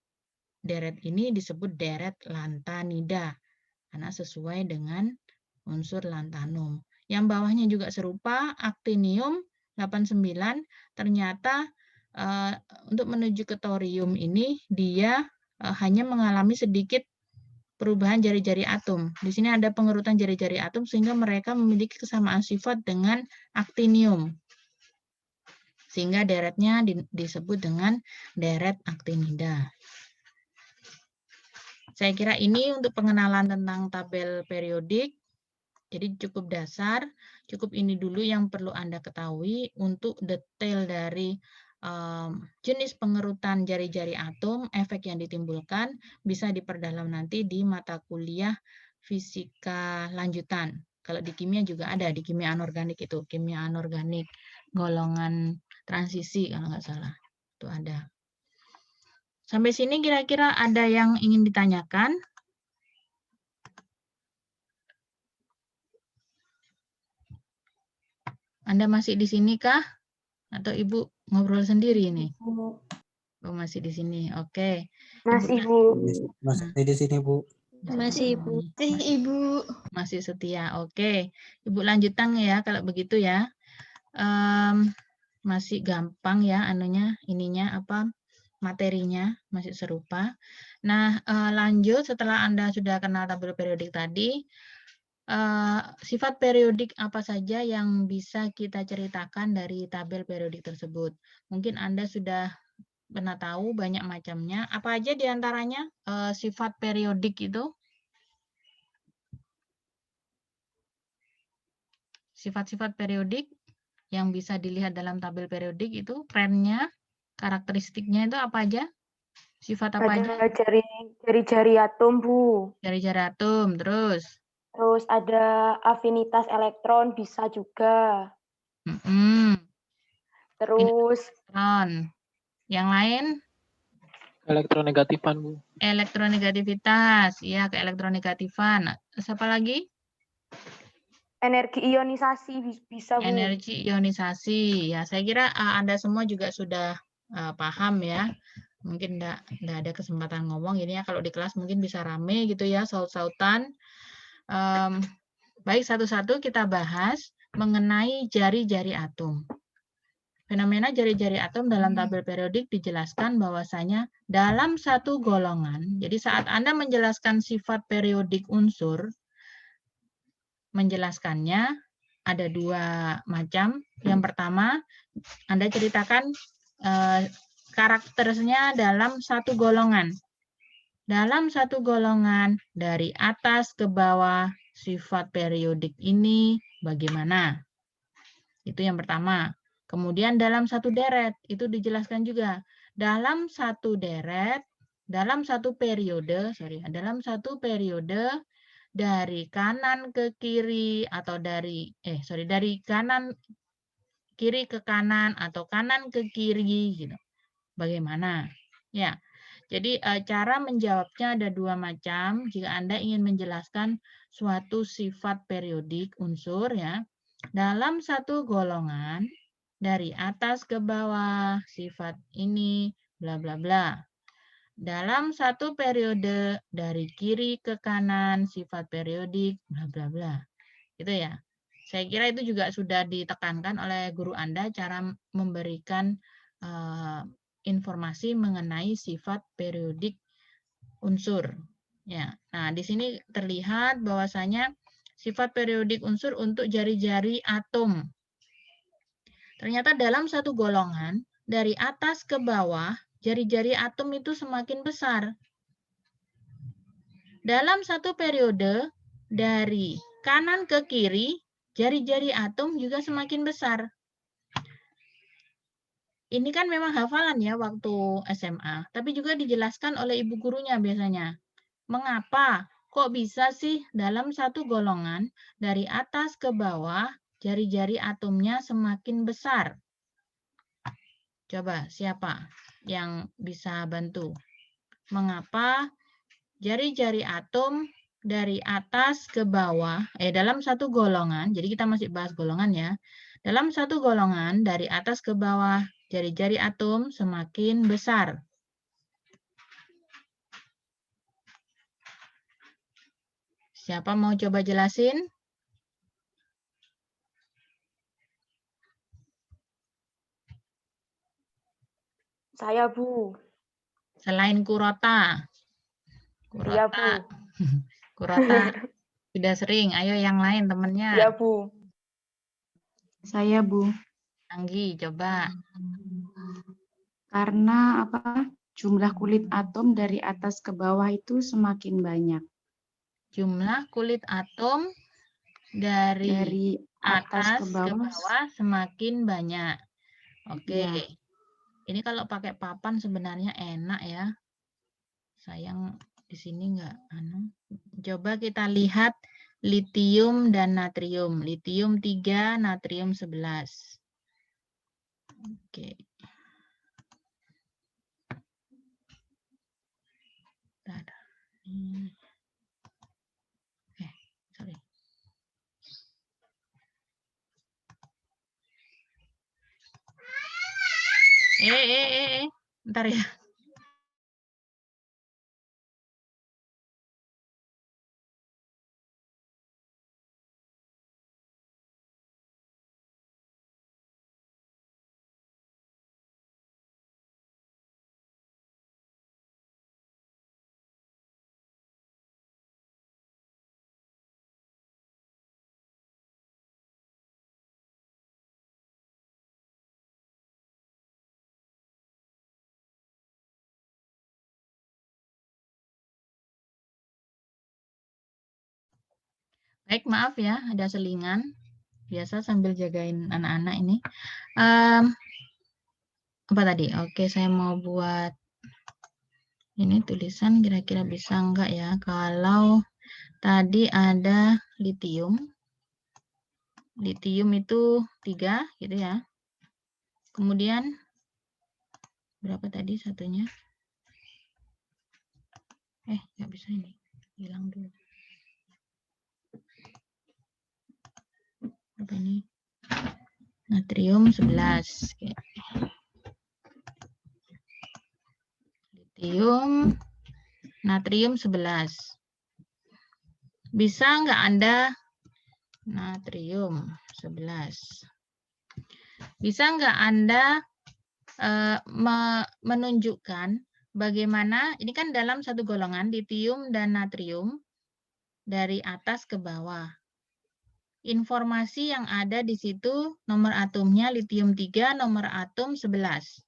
deret ini disebut deret lantanida karena sesuai dengan unsur lantanum. Yang bawahnya juga serupa, aktinium 89, ternyata untuk menuju ke thorium ini dia hanya mengalami sedikit perubahan jari-jari atom. Di sini ada pengerutan jari-jari atom sehingga mereka memiliki kesamaan sifat dengan aktinium. Sehingga deretnya disebut dengan deret aktinida. Saya kira ini untuk pengenalan tentang tabel periodik. Jadi cukup dasar, cukup ini dulu yang perlu Anda ketahui. Untuk detail dari jenis pengerutan jari-jari atom, efek yang ditimbulkan, bisa diperdalam nanti di mata kuliah fisika lanjutan. Kalau di kimia juga ada, di kimia anorganik itu, kimia anorganik golongan transisi kalau nggak salah, itu ada. Sampai sini kira-kira ada yang ingin ditanyakan? Anda masih di sini kah? Atau Ibu ngobrol sendiri ini? Oh, masih di sini. Oke. Masih, Bu. Masih di sini, Bu. Masih, Bu. Ibu. Masih setia. Oke. Ibu lanjutkan ya kalau begitu ya. Masih gampang ya ininya materinya masih serupa. Nah, lanjut setelah Anda sudah kenal tabel periodik tadi, sifat periodik apa saja yang bisa kita ceritakan dari tabel periodik tersebut? Mungkin Anda sudah pernah tahu banyak macamnya. Apa aja diantaranya sifat periodik itu? Sifat-sifat periodik yang bisa dilihat dalam tabel periodik itu trennya, karakteristiknya itu apa aja? Sifat apa aja? Ada jari-jari atom, Bu. Jari-jari atom, terus? Terus ada afinitas elektron, bisa juga. Terus? Terus Elektron. Yang lain? Elektronegatifan, Bu. Elektronegativitas, ya, keelektronegatifan. Siapa lagi? Energi ionisasi bisa, Bu. Energi ionisasi. Ya, saya kira Anda semua juga sudah paham ya. Mungkin enggak ada kesempatan ngomong ini ya. Kalau di kelas mungkin bisa rame gitu ya, saut-sautan. Baik, satu-satu kita bahas mengenai jari-jari atom. Fenomena jari-jari atom dalam tabel periodik dijelaskan bahwasanya dalam satu golongan, jadi saat Anda menjelaskan sifat periodik unsur, menjelaskannya ada dua macam. Yang pertama, Anda ceritakan karakternya dalam satu golongan. Dalam satu golongan, dari atas ke bawah, sifat periodik ini bagaimana? Itu yang pertama. Kemudian dalam satu deret, itu dijelaskan juga. Dalam satu deret, dalam satu periode, dari kanan ke kiri atau dari kanan kiri ke kanan atau kanan ke kiri gitu. Bagaimana? Ya. Jadi cara menjawabnya ada dua macam. Jika Anda ingin menjelaskan suatu sifat periodik unsur ya, dalam satu golongan dari atas ke bawah sifat ini bla bla bla. Dalam satu periode dari kiri ke kanan sifat periodik bla bla bla. Gitu ya. Saya kira itu juga sudah ditekankan oleh guru Anda cara memberikan informasi mengenai sifat periodik unsur. Ya. Nah, di sini terlihat bahwasanya sifat periodik unsur untuk jari-jari atom. Ternyata dalam satu golongan, dari atas ke bawah, jari-jari atom itu semakin besar. Dalam satu periode, dari kanan ke kiri, jari-jari atom juga semakin besar. Ini kan memang hafalan ya waktu SMA, tapi juga dijelaskan oleh ibu gurunya biasanya. Mengapa? Kok bisa sih dalam satu golongan, dari atas ke bawah, jari-jari atomnya semakin besar? Coba siapa yang bisa bantu? Mengapa jari-jari atom dari atas ke bawah, dalam satu golongan, jadi kita masih bahas golongan ya. Dalam satu golongan dari atas ke bawah, jari-jari atom semakin besar. Siapa mau coba jelasin? Saya, Bu. Selain Kurota. Iya, Bu. Kurota sudah sering. Ayo yang lain temennya. Iya, Bu. Saya, Bu. Anggi, coba. Karena jumlah kulit atom dari atas ke bawah itu semakin banyak. Jumlah kulit atom dari atas ke bawah semakin banyak. Oke. Ya. Ini kalau pakai papan sebenarnya enak ya. Sayang di sini enggak. Coba kita lihat litium dan natrium. Litium 3, natrium 11. Oke. Sorry. Bentar ya. Baik, maaf ya, ada selingan. Biasa sambil jagain anak-anak ini. Apa tadi? Oke, saya mau buat ini tulisan kira-kira bisa enggak ya? Kalau tadi ada litium. Litium itu 3 gitu ya. Kemudian berapa tadi satunya? Nggak bisa ini. Hilang dulu. Apa ini? Natrium 11. Oke. Natrium 11. Bisa nggak Anda natrium 11? Bisa nggak Anda menunjukkan bagaimana, ini kan dalam satu golongan litium dan natrium dari atas ke bawah. Informasi yang ada di situ nomor atomnya litium 3, nomor atom 11.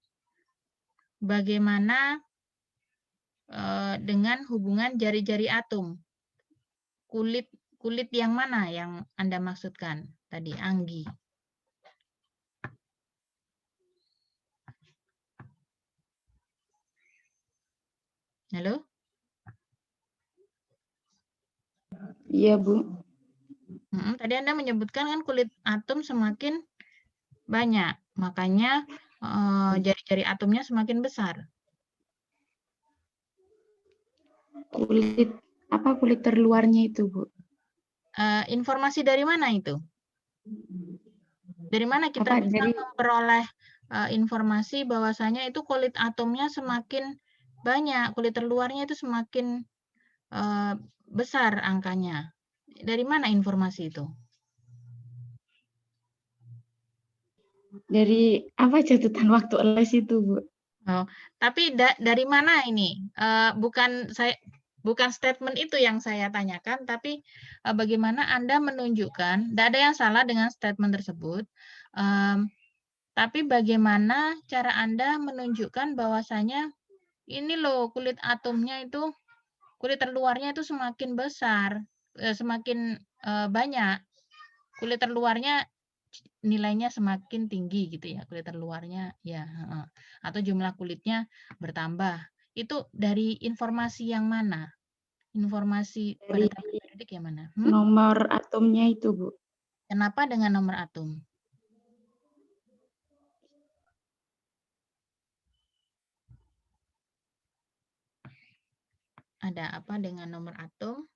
Bagaimana dengan hubungan jari-jari atom? Kulit yang mana yang Anda maksudkan tadi, Anggi? Halo? Iya, Bu. Tadi Anda menyebutkan kan kulit atom semakin banyak, makanya jari-jari atomnya semakin besar. Kulit terluarnya itu, Bu? Informasi dari mana itu? Dari mana kita bisa memperoleh informasi bahwasanya itu kulit atomnya semakin banyak, kulit terluarnya itu semakin besar angkanya. Dari mana informasi itu? Dari apa catatan waktu les itu, Bu? Oh, tapi dari mana ini? Bukan statement itu yang saya tanyakan, tapi bagaimana Anda menunjukkan, tidak ada yang salah dengan statement tersebut, tapi bagaimana cara Anda menunjukkan bahwasanya ini loh kulit atomnya itu, kulit terluarnya itu semakin besar, semakin banyak, kulit terluarnya nilainya semakin tinggi gitu ya, kulit terluarnya ya, atau jumlah kulitnya bertambah. Itu dari informasi yang mana? Informasi pada tabel periodik yang mana? Nomor atomnya itu, Bu. Kenapa dengan nomor atom? Ada apa dengan nomor atom?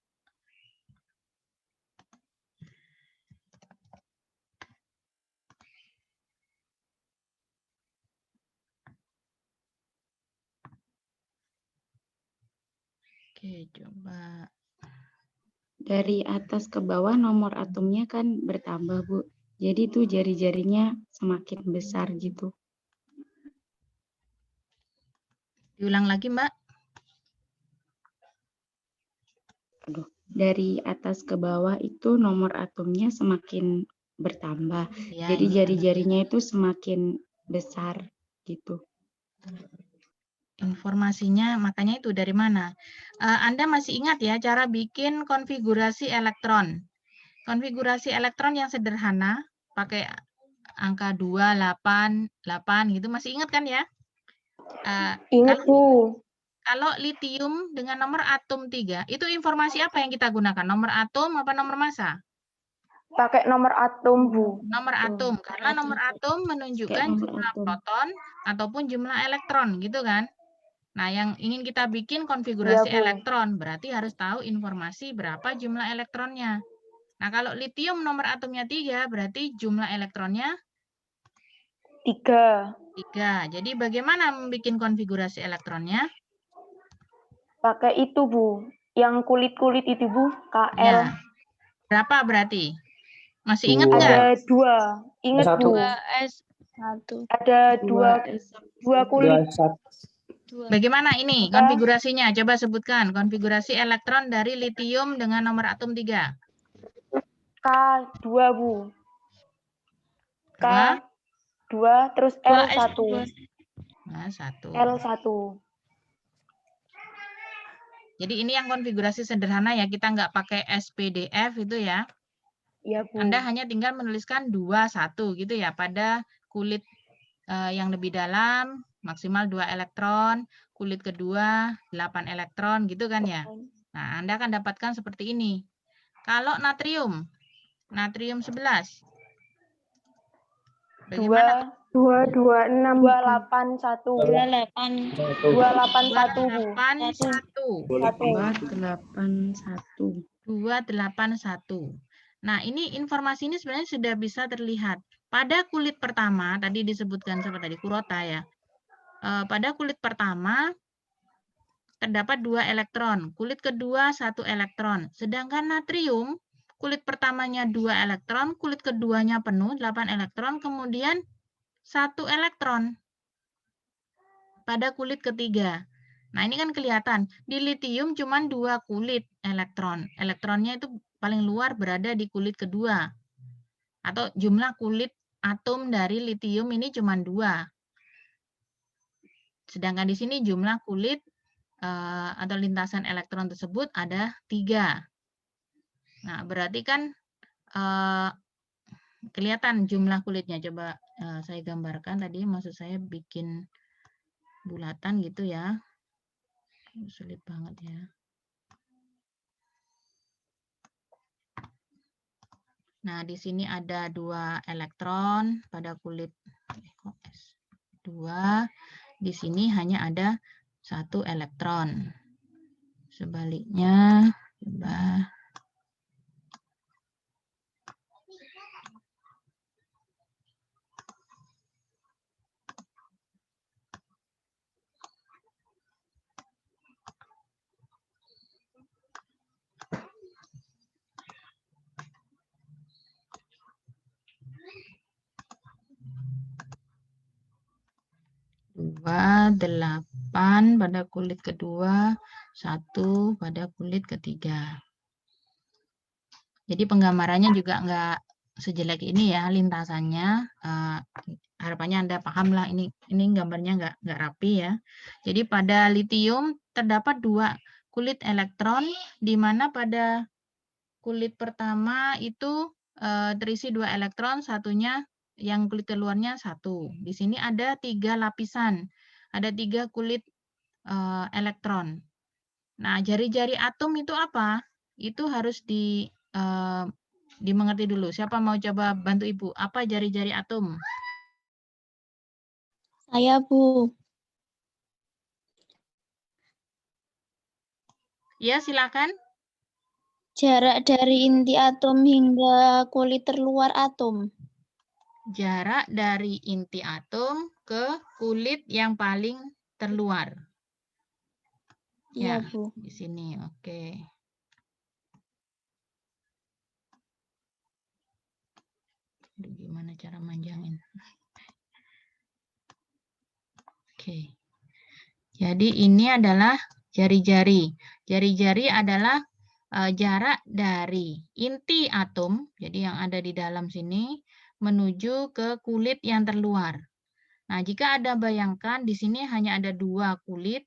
Oke, coba. Dari atas ke bawah nomor atomnya kan bertambah, Bu. Jadi tuh jari-jarinya semakin besar gitu. Diulang lagi, Mbak. Dari atas ke bawah itu nomor atomnya semakin bertambah. Ya, Jadi jari-jarinya itu semakin besar gitu. informasinya makanya itu dari mana? Anda masih ingat ya cara bikin konfigurasi elektron? Konfigurasi elektron yang sederhana pakai angka 2, 8, 8 gitu, masih ingat kan ya? Ingat, Bu. Kalau litium dengan nomor atom 3, itu informasi apa yang kita gunakan? Nomor atom apa nomor massa? Pakai nomor atom, Bu. Nomor atom, karena nomor atom menunjukkan jumlah proton ataupun jumlah elektron, gitu kan? Nah, yang ingin kita bikin konfigurasi Iya, Bu. elektron, berarti harus tahu informasi berapa jumlah elektronnya. Nah, kalau litium nomor atomnya 3, berarti jumlah elektronnya 3. 3. Jadi bagaimana membuat konfigurasi elektronnya? Pakai itu, Bu. Yang kulit-kulit itu, Bu. KL. Ya. Berapa berarti? Masih ingat 2. nggak? Ada 2. Ingat, Satu. Bu. S1. Ada 2 kulit. 2. Bagaimana ini konfigurasinya? Coba sebutkan konfigurasi elektron dari litium dengan nomor atom 3. K2, Bu. Dua? K2 terus L1. Nah, 1. L1. Jadi ini yang konfigurasi sederhana ya, kita nggak pakai SPDF itu ya. Iya, Bu. Anda hanya tinggal menuliskan 2, 1 gitu ya. Pada kulit yang lebih dalam maksimal 2 elektron, kulit kedua 8 elektron gitu kan ya. Nah, Anda akan dapatkan seperti ini. Kalau natrium 11. Bagaimana? 281. 1. 281, Bu. 281. 281. 281. Nah, ini informasi ini sebenarnya sudah bisa terlihat. Pada kulit pertama, tadi disebutkan seperti tadi, kurota ya. Pada kulit pertama, terdapat 2 elektron. Kulit kedua, 1 elektron. Sedangkan natrium, kulit pertamanya 2 elektron, kulit keduanya penuh, 8 elektron, kemudian 1 elektron pada kulit ketiga. Nah, ini kan kelihatan. Di litium cuma 2 kulit elektron. Elektronnya itu paling luar berada di kulit kedua. Atau jumlah kulit atom dari litium ini cuma 2. Sedangkan di sini jumlah kulit atau lintasan elektron tersebut ada 3. Nah, berarti kan kelihatan jumlah kulitnya. Coba saya gambarkan tadi, maksud saya bikin bulatan gitu ya. Sulit banget ya. Nah, di sini ada 2 elektron pada kulit 2. Di sini hanya ada 1 elektron. Sebaliknya, coba. Dua, 8 pada kulit kedua, 1 pada kulit ketiga. Jadi penggambarannya juga nggak sejelek ini ya lintasannya. Harapannya Anda paham lah, ini gambarnya nggak rapi ya. Jadi pada litium terdapat 2 kulit elektron, di mana pada kulit pertama itu terisi 2 elektron, satunya yang kulit keluarnya 1. Di sini ada 3 lapisan, ada 3 kulit elektron. Nah, jari-jari atom itu apa? Itu harus dimengerti dulu. Siapa mau coba bantu Ibu? Apa jari-jari atom? Saya, Bu. Ya, silakan. Jarak dari inti atom hingga kulit terluar atom. Jarak dari inti atom ke kulit yang paling terluar. Iya, Ya, Bu. di sini. Oke. Gimana cara manjangin? Oke. Jadi ini adalah jari-jari. Jari-jari adalah jarak dari inti atom, jadi yang ada di dalam sini, menuju ke kulit yang terluar. Nah, jika Anda bayangkan di sini hanya ada 2 kulit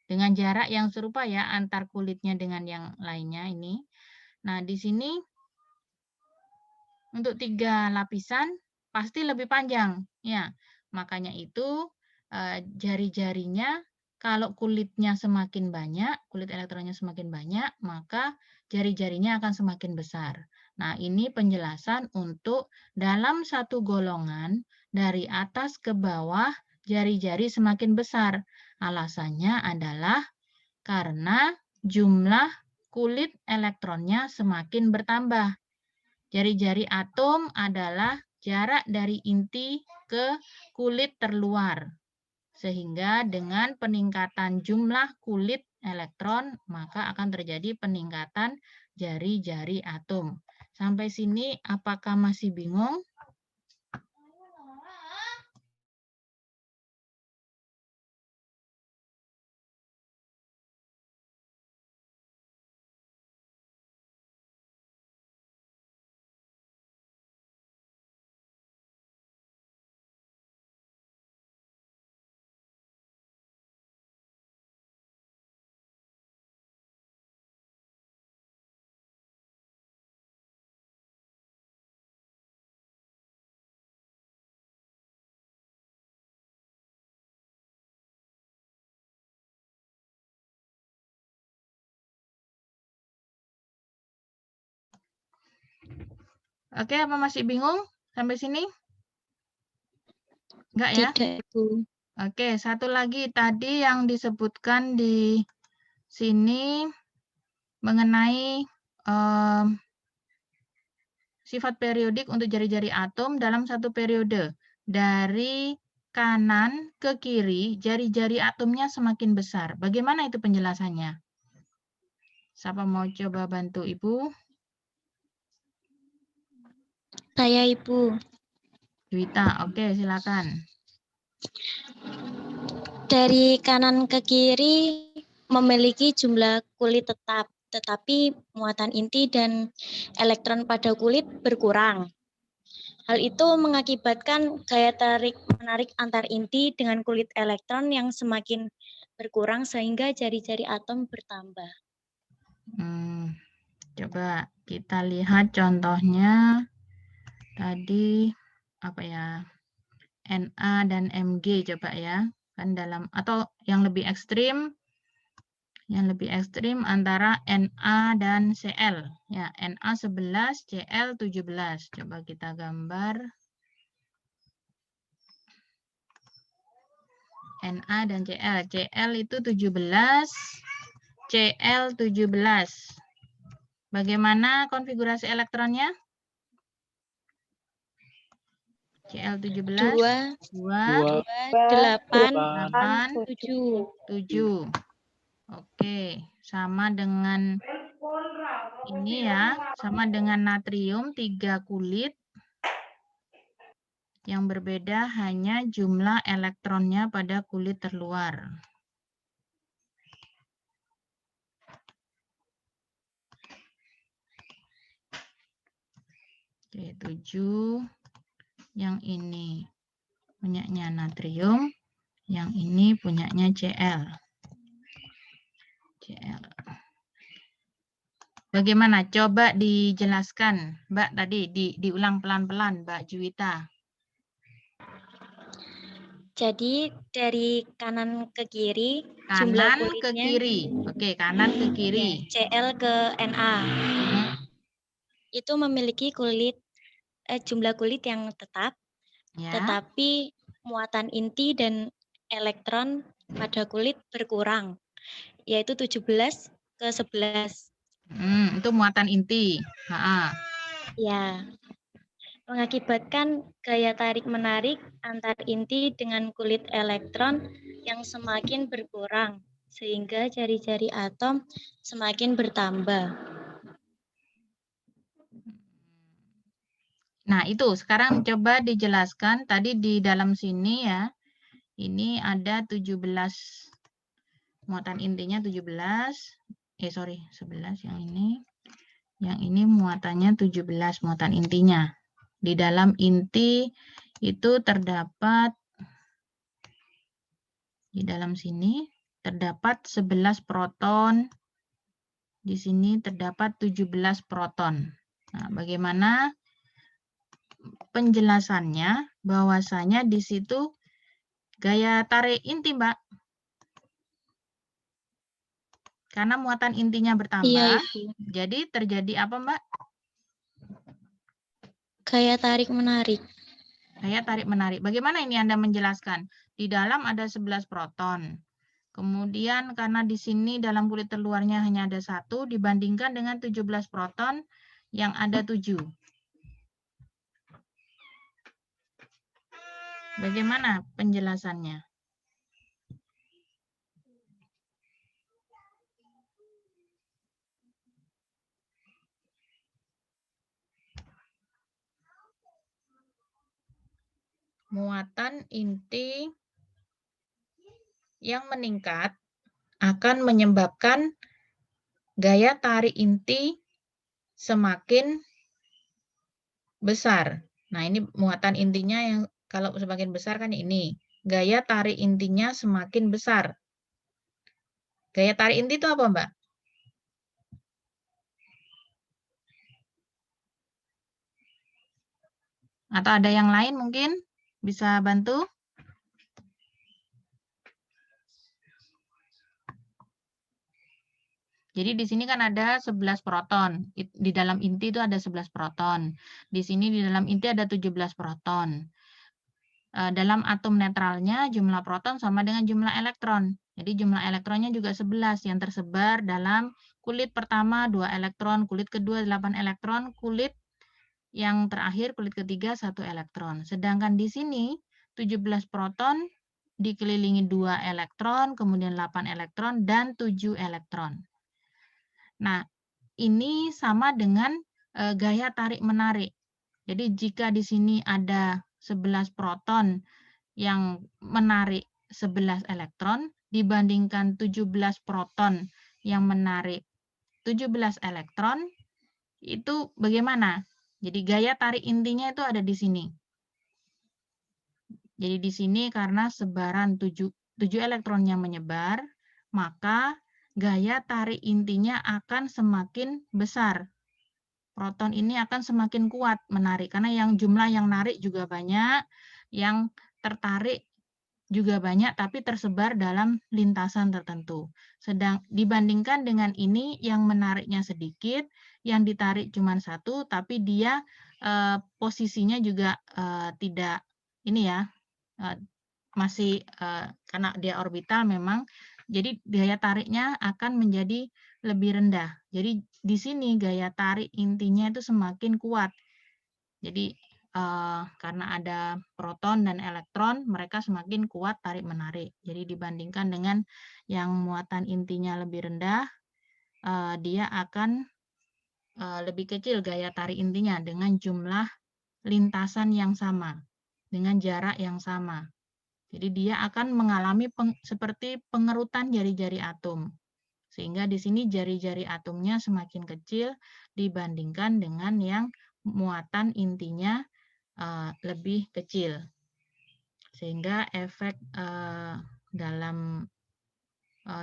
dengan jarak yang serupa ya antar kulitnya dengan yang lainnya ini. Nah, di sini untuk 3 lapisan pasti lebih panjang ya. Makanya itu jari-jarinya kalau kulitnya semakin banyak, kulit elektronnya semakin banyak, maka jari-jarinya akan semakin besar. Nah, ini penjelasan untuk dalam satu golongan dari atas ke bawah jari-jari semakin besar. Alasannya adalah karena jumlah kulit elektronnya semakin bertambah. Jari-jari atom adalah jarak dari inti ke kulit terluar. Sehingga dengan peningkatan jumlah kulit elektron, maka akan terjadi peningkatan jari-jari atom. Sampai sini apakah masih bingung? Oke, apa masih bingung sampai sini? Enggak ya? Tidak, Ibu. Oke, satu lagi tadi yang disebutkan di sini mengenai sifat periodik untuk jari-jari atom dalam satu periode. Dari kanan ke kiri, jari-jari atomnya semakin besar. Bagaimana itu penjelasannya? Siapa mau coba bantu Ibu? Saya, Ibu. Juwita, oke silakan. Dari kanan ke kiri memiliki jumlah kulit tetap, tetapi muatan inti dan elektron pada kulit berkurang. Hal itu mengakibatkan gaya tarik-menarik antar inti dengan kulit elektron yang semakin berkurang sehingga jari-jari atom bertambah. Coba kita lihat contohnya tadi apa ya? Na dan Mg coba ya. Kan dalam atau yang lebih ekstrim antara Na dan Cl. Ya, Na 11, Cl 17. Coba kita gambar. Na dan Cl. Cl itu 17, Cl 17. Bagaimana konfigurasi elektronnya? Cl 17, 2, 8, 7. Oke, sama dengan ini ya, sama dengan natrium 3 kulit. Yang berbeda hanya jumlah elektronnya pada kulit terluar. Oke, 7. Yang ini punyanya natrium, yang ini punyanya Cl. Bagaimana? Coba dijelaskan, Mbak, tadi diulang pelan-pelan, Mbak Juwita. Jadi dari kanan ke kiri Kanan jumlah ke kulitnya kiri. Oke, kanan ke kiri. Cl ke Na itu memiliki jumlah kulit yang tetap, Ya. tetapi muatan inti dan elektron pada kulit berkurang, yaitu 17 ke 11. Itu muatan inti. Ya, mengakibatkan gaya tarik-menarik antar inti dengan kulit elektron yang semakin berkurang, sehingga jari-jari atom semakin bertambah. Nah, itu sekarang coba dijelaskan tadi di dalam sini ya. Ini ada 17 muatan intinya 17. 11 yang ini. Yang ini muatannya 17 muatan intinya. Di dalam inti itu terdapat di dalam sini terdapat 11 proton. Di sini terdapat 17 proton. Nah, bagaimana penjelasannya? Bahwasanya di situ gaya tarik inti, Mbak. Karena muatan intinya bertambah, Iya, Ibu. jadi terjadi apa, Mbak? Gaya tarik-menarik. Gaya tarik-menarik. Bagaimana ini Anda menjelaskan? Di dalam ada 11 proton. Kemudian karena di sini dalam kulit terluarnya hanya ada 1, dibandingkan dengan 17 proton yang ada 7. Bagaimana penjelasannya? Muatan inti yang meningkat akan menyebabkan gaya tarik inti semakin besar. Nah, ini muatan intinya yang kalau semakin besar kan ini. Gaya tarik intinya semakin besar. Gaya tarik inti itu apa, Mbak? Atau ada yang lain mungkin bisa bantu? Jadi di sini kan ada 11 proton. Di dalam inti itu ada 11 proton. Di sini di dalam inti ada 17 proton. dalam atom netralnya jumlah proton sama dengan jumlah elektron. Jadi jumlah elektronnya juga 11 yang tersebar dalam kulit pertama 2 elektron, kulit kedua 8 elektron, kulit yang terakhir kulit ketiga 1 elektron. Sedangkan di sini 17 proton dikelilingi 2 elektron, kemudian 8 elektron dan 7 elektron. Nah, ini sama dengan gaya tarik-menarik. Jadi jika di sini ada 11 proton yang menarik 11 elektron dibandingkan 17 proton yang menarik 17 elektron, itu bagaimana? Jadi gaya tarik intinya itu ada di sini. Jadi di sini karena sebaran 7 elektronnya menyebar, maka gaya tarik intinya akan semakin besar. Proton ini akan semakin kuat menarik, karena yang jumlah yang narik juga banyak, yang tertarik juga banyak, tapi tersebar dalam lintasan tertentu. Sedang dibandingkan dengan ini, yang menariknya sedikit, yang ditarik cuma 1, tapi dia posisinya juga tidak ini ya, masih karena dia orbital memang, jadi gaya tariknya akan menjadi lebih rendah. Jadi di sini gaya tarik intinya itu semakin kuat. Jadi karena ada proton dan elektron, mereka semakin kuat tarik-menarik. Jadi dibandingkan dengan yang muatan intinya lebih rendah, dia akan lebih kecil gaya tarik intinya dengan jumlah lintasan yang sama, dengan jarak yang sama. Jadi dia akan mengalami seperti pengerutan jari-jari atom. Sehingga di sini jari-jari atomnya semakin kecil dibandingkan dengan yang muatan intinya lebih kecil. Sehingga efek dalam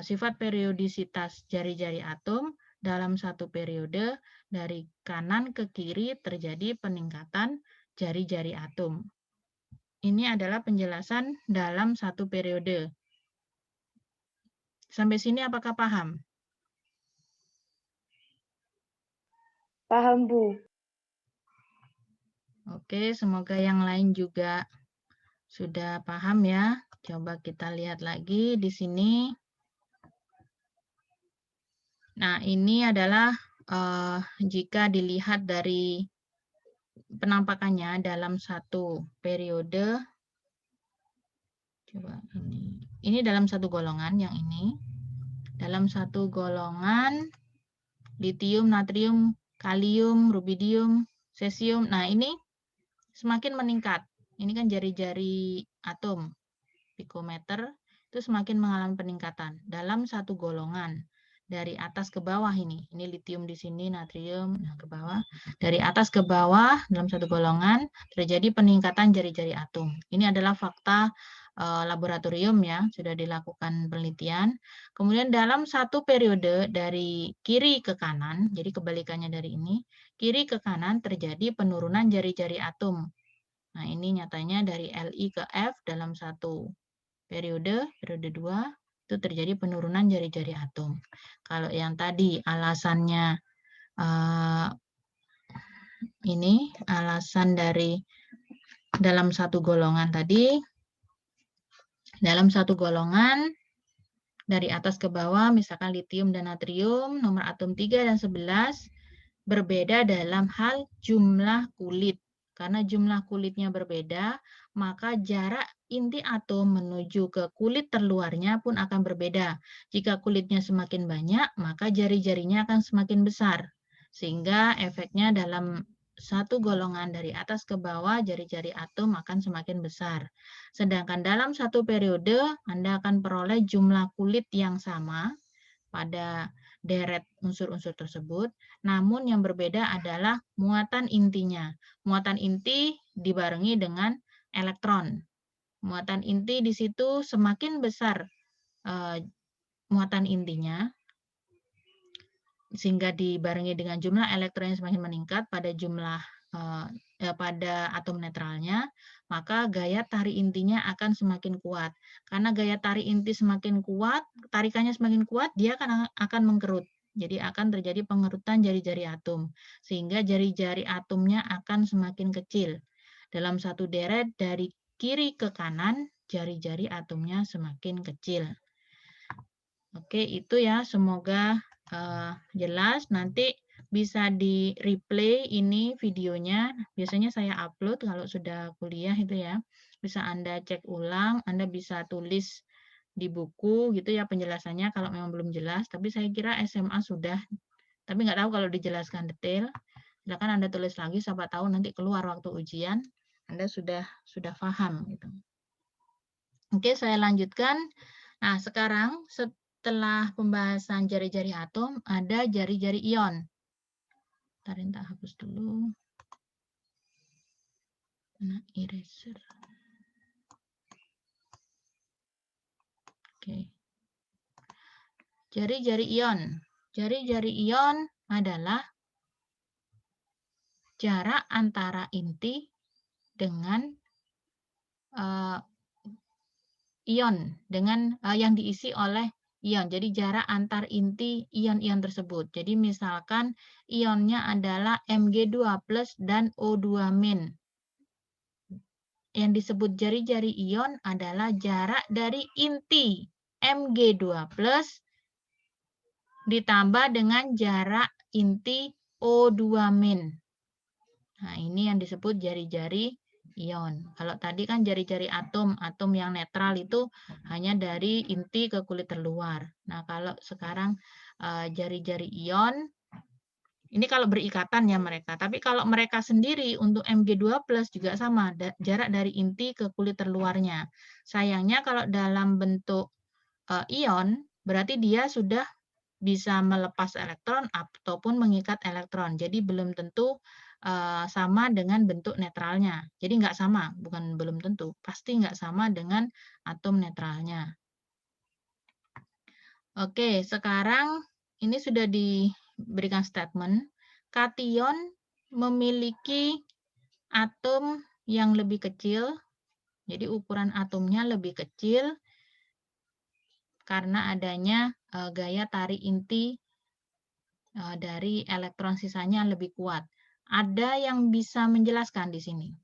sifat periodisitas jari-jari atom dalam satu periode dari kanan ke kiri terjadi peningkatan jari-jari atom. Ini adalah penjelasan dalam satu periode. Sampai sini apakah paham? Paham, Bu. Oke, semoga yang lain juga sudah paham ya. Coba kita lihat lagi di sini. Nah, ini adalah jika dilihat dari penampakannya dalam satu periode. Coba ini. Ini dalam satu golongan yang ini. Dalam satu golongan litium, natrium, kalium, rubidium, cesium. Nah, ini semakin meningkat. Ini kan jari-jari atom. Pikometer itu semakin mengalami peningkatan dalam satu golongan. Dari atas ke bawah ini litium di sini, natrium ke bawah. Dari atas ke bawah dalam satu golongan terjadi peningkatan jari-jari atom. Ini adalah fakta laboratorium ya, sudah dilakukan penelitian. Kemudian dalam satu periode dari kiri ke kanan, jadi kebalikannya dari ini, kiri ke kanan terjadi penurunan jari-jari atom. Nah, ini nyatanya dari Li ke F dalam satu periode 2, itu terjadi penurunan jari-jari atom. Kalau yang tadi alasannya ini alasan dari dalam satu golongan tadi, dalam satu golongan dari atas ke bawah, misalkan litium dan natrium, nomor atom 3 dan 11, berbeda dalam hal jumlah kulit. Karena jumlah kulitnya berbeda, maka jarak inti atom menuju ke kulit terluarnya pun akan berbeda. Jika kulitnya semakin banyak, maka jari-jarinya akan semakin besar. Sehingga efeknya dalam satu golongan dari atas ke bawah, jari-jari atom akan semakin besar. Sedangkan dalam satu periode, Anda akan peroleh jumlah kulit yang sama pada deret unsur-unsur tersebut, namun yang berbeda adalah muatan intinya. Muatan inti dibarengi dengan elektron. Muatan inti di situ semakin besar muatan intinya, sehingga dibarengi dengan jumlah elektron yang semakin meningkat pada jumlah pada atom netralnya, maka gaya tarik intinya akan semakin kuat. Karena gaya tarik inti semakin kuat, tarikannya semakin kuat, dia akan mengkerut. Jadi akan terjadi pengerutan jari-jari atom. Sehingga jari-jari atomnya akan semakin kecil. Dalam satu deret dari kiri ke kanan, jari-jari atomnya semakin kecil. Oke, itu ya, semoga jelas. Nanti bisa di replay ini videonya. Biasanya saya upload kalau sudah kuliah itu ya. Bisa Anda cek ulang, Anda bisa tulis di buku gitu ya penjelasannya kalau memang belum jelas. Tapi saya kira SMA sudah. Tapi nggak tahu kalau dijelaskan detail. Silakan Anda tulis lagi, siapa tahu nanti keluar waktu ujian Anda sudah paham gitu. Oke, saya lanjutkan. Nah, sekarang setelah pembahasan jari-jari atom, ada jari-jari ion. Tarin tak hapus dulu. Nah, eraser. Oke. Jari-jari ion. Jari-jari ion adalah jarak antara inti dengan ion, dengan yang diisi oleh ion. Jadi jarak antar inti ion-ion tersebut. Jadi misalkan ionnya adalah Mg2+ dan O2-. Yang disebut jari-jari ion adalah jarak dari inti Mg2+ ditambah dengan jarak inti O2-. Nah, ini yang disebut jari-jari ion. Kalau tadi kan jari-jari atom, atom yang netral itu hanya dari inti ke kulit terluar. Nah, kalau sekarang jari-jari ion, ini kalau berikatan ya mereka. Tapi kalau mereka sendiri untuk Mg2+ juga sama, jarak dari inti ke kulit terluarnya. Sayangnya kalau dalam bentuk ion, berarti dia sudah bisa melepas elektron ataupun mengikat elektron. Jadi belum tentu sama dengan bentuk netralnya. Jadi nggak sama, bukan belum tentu. Pasti nggak sama dengan atom netralnya. Oke, sekarang ini sudah diberikan statement. Kation memiliki atom yang lebih kecil. Jadi ukuran atomnya lebih kecil karena adanya gaya tarik inti dari elektron sisanya lebih kuat. Ada yang bisa menjelaskan di sini.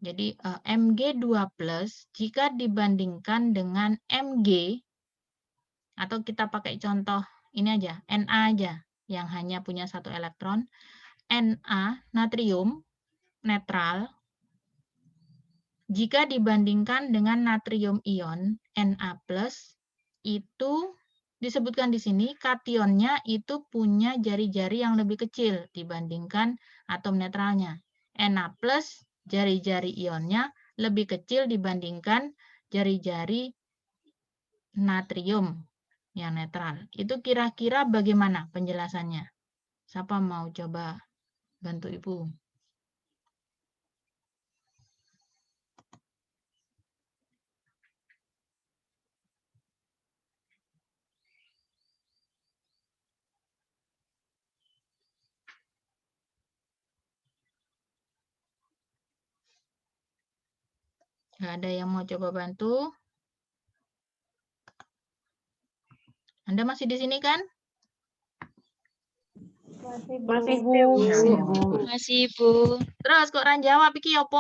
Jadi Mg2+ jika dibandingkan dengan Mg, atau kita pakai contoh ini aja, Na aja yang hanya punya satu elektron, Na natrium netral jika dibandingkan dengan natrium ion Na+, itu disebutkan di sini kationnya itu punya jari-jari yang lebih kecil dibandingkan atom netralnya. Na+, jari-jari ionnya lebih kecil dibandingkan jari-jari natrium yang netral. Itu kira-kira bagaimana penjelasannya? Siapa mau coba bantu Ibu? Nggak ada yang mau coba bantu? Anda masih di sini kan? Masih, Bu. Masih, Bu. Terus kok orang jawab iki opo?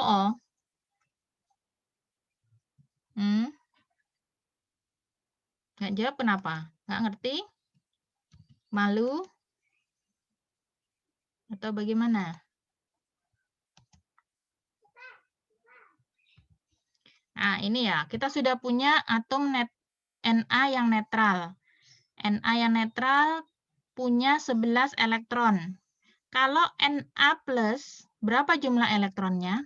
Nggak jawab kenapa? Nggak ngerti? Malu? Atau bagaimana? Nah, ini ya, kita sudah punya atom Na yang netral. Na yang netral punya 11 elektron. Kalau Na+, berapa jumlah elektronnya?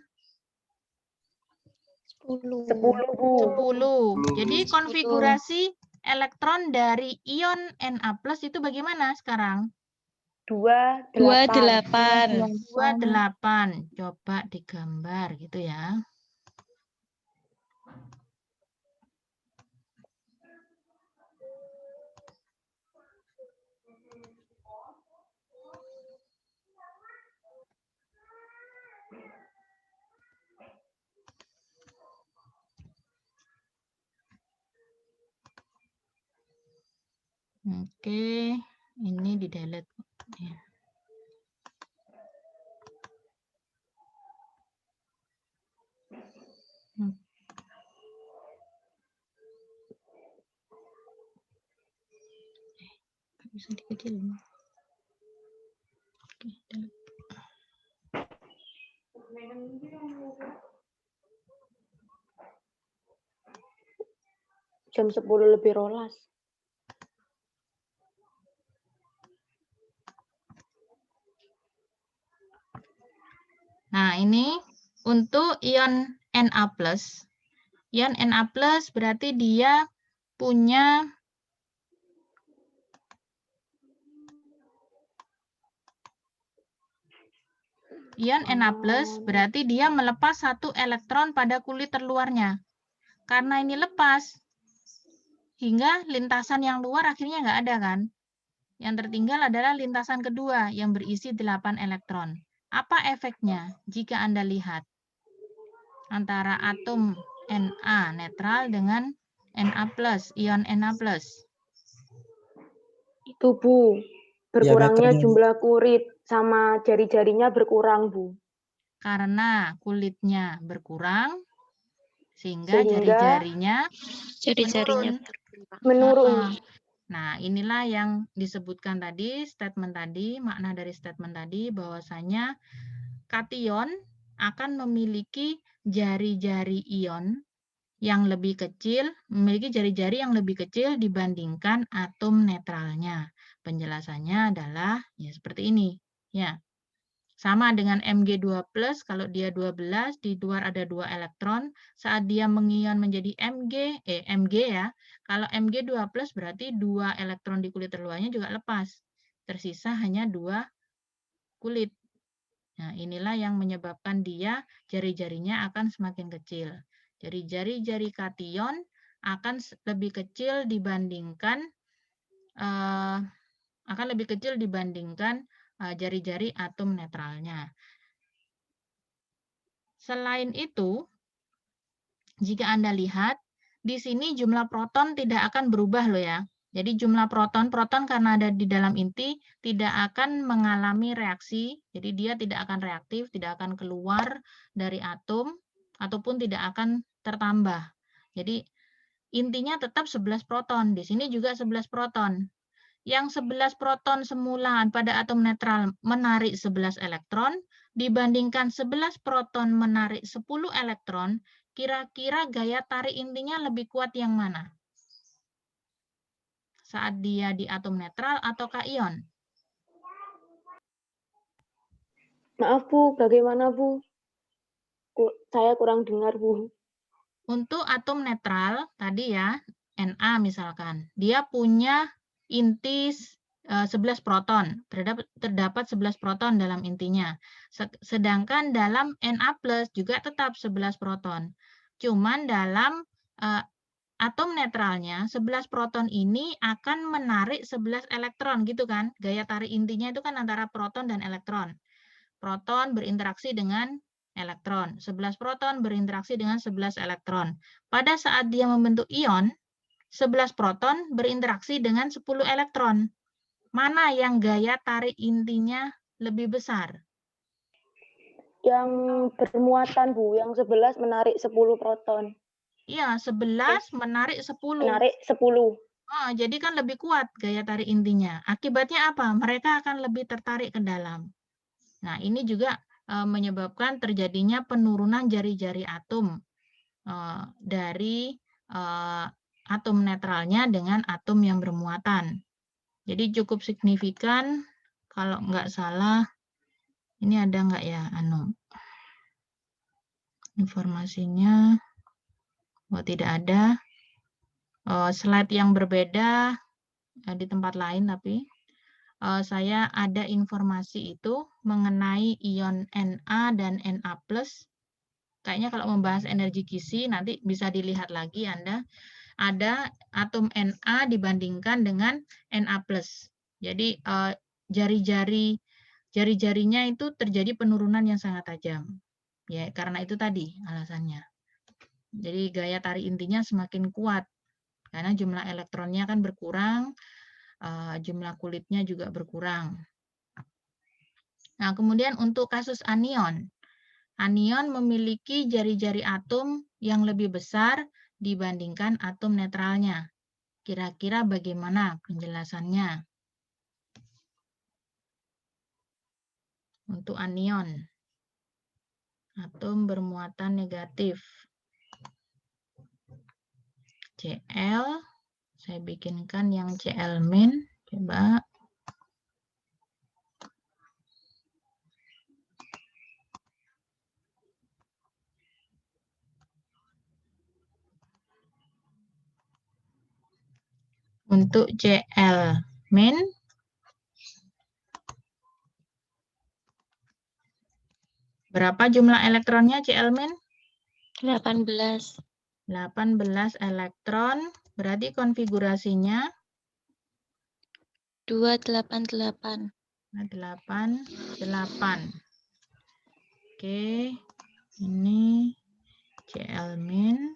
10. 10, Bu. 10. Jadi konfigurasi elektron dari ion Na+ itu bagaimana sekarang? 28. 28. Coba digambar gitu ya. Oke, ini di delete ya. Bisa dikecilin. Oke, dalam. Jam 10:15. Nah, ini untuk ion Na+. Ion Na+ berarti dia punya ion Na+ berarti dia melepas satu elektron pada kulit terluarnya. Karena ini lepas, hingga lintasan yang luar akhirnya nggak ada kan? Yang tertinggal adalah lintasan kedua yang berisi 8 elektron. Apa efeknya jika Anda lihat antara atom Na netral dengan Na+, ion Na+? Itu Bu, berkurangnya Diameternya. jumlah kulit sama jari-jarinya berkurang Bu. Karena kulitnya berkurang, sehingga Sehingga jari-jarinya Jari-jarinya menurun. menurun. Nah, inilah yang disebutkan tadi, statement tadi, makna dari statement tadi, bahwasanya kation akan memiliki jari-jari ion yang lebih kecil, memiliki jari-jari yang lebih kecil dibandingkan atom netralnya. Penjelasannya adalah ya seperti ini. Ya. Sama dengan Mg2+, kalau dia 12, di luar ada 2 elektron, saat dia mengion menjadi Mg ya, kalau Mg2+, berarti 2 elektron di kulit terluarnya juga lepas. Tersisa hanya 2 kulit. Nah, inilah yang menyebabkan dia jari-jarinya akan semakin kecil. Jadi jari-jari kation akan lebih kecil dibandingkan jari-jari atom netralnya. Selain itu, jika Anda lihat, di sini jumlah proton tidak akan berubah loh ya. Jadi jumlah proton karena ada di dalam inti tidak akan mengalami reaksi, jadi dia tidak akan reaktif, tidak akan keluar dari atom, ataupun tidak akan tertambah. Jadi intinya tetap 11 proton, di sini juga 11 proton. Yang 11 proton semula pada atom netral menarik 11 elektron, dibandingkan 11 proton menarik 10 elektron, kira-kira gaya tarik intinya lebih kuat yang mana? Saat dia di atom netral atau ion? Maaf Bu, bagaimana Bu? Saya kurang dengar Bu. Untuk atom netral, tadi ya, Na misalkan, dia punya inti 11 proton, terdapat 11 proton dalam intinya. Sedangkan dalam Na+ juga tetap 11 proton. Cuman dalam atom netralnya, 11 proton ini akan menarik 11 elektron gitu kan. Gaya tarik intinya itu kan antara proton dan elektron. Proton berinteraksi dengan elektron. 11 proton berinteraksi dengan 11 elektron. Pada saat dia membentuk ion, 11 proton berinteraksi dengan 10 elektron. Mana yang gaya tarik intinya lebih besar? Yang bermuatan Bu, yang 11 menarik 10 proton. Iya, 11 menarik 10. Menarik 10. Jadi kan lebih kuat gaya tarik intinya. Akibatnya apa? Mereka akan lebih tertarik ke dalam. Nah, ini juga menyebabkan terjadinya penurunan jari-jari atom dari atom netralnya dengan atom yang bermuatan. Jadi cukup signifikan, kalau nggak salah, ini ada nggak ya informasinya? Oh, tidak ada. Slide yang berbeda di tempat lain, tapi saya ada informasi itu mengenai ion Na dan Na+. Kayaknya kalau membahas energi gizi nanti bisa dilihat lagi Anda. Ada atom Na dibandingkan dengan Na+. Jadi jari-jarinya itu terjadi penurunan yang sangat tajam. Ya, karena itu tadi alasannya. Jadi gaya tarik intinya semakin kuat karena jumlah elektronnya kan berkurang, jumlah kulitnya juga berkurang. Nah, kemudian untuk kasus anion. Anion memiliki jari-jari atom yang lebih besar dibandingkan atom netralnya. Kira-kira bagaimana penjelasannya? untuk anion. Atom bermuatan negatif. Cl, saya bikinkan yang Cl min, coba. Untuk Cl min, berapa jumlah elektronnya Cl min? 18. 18 elektron, berarti konfigurasinya 288. 8. Oke, ini Cl min.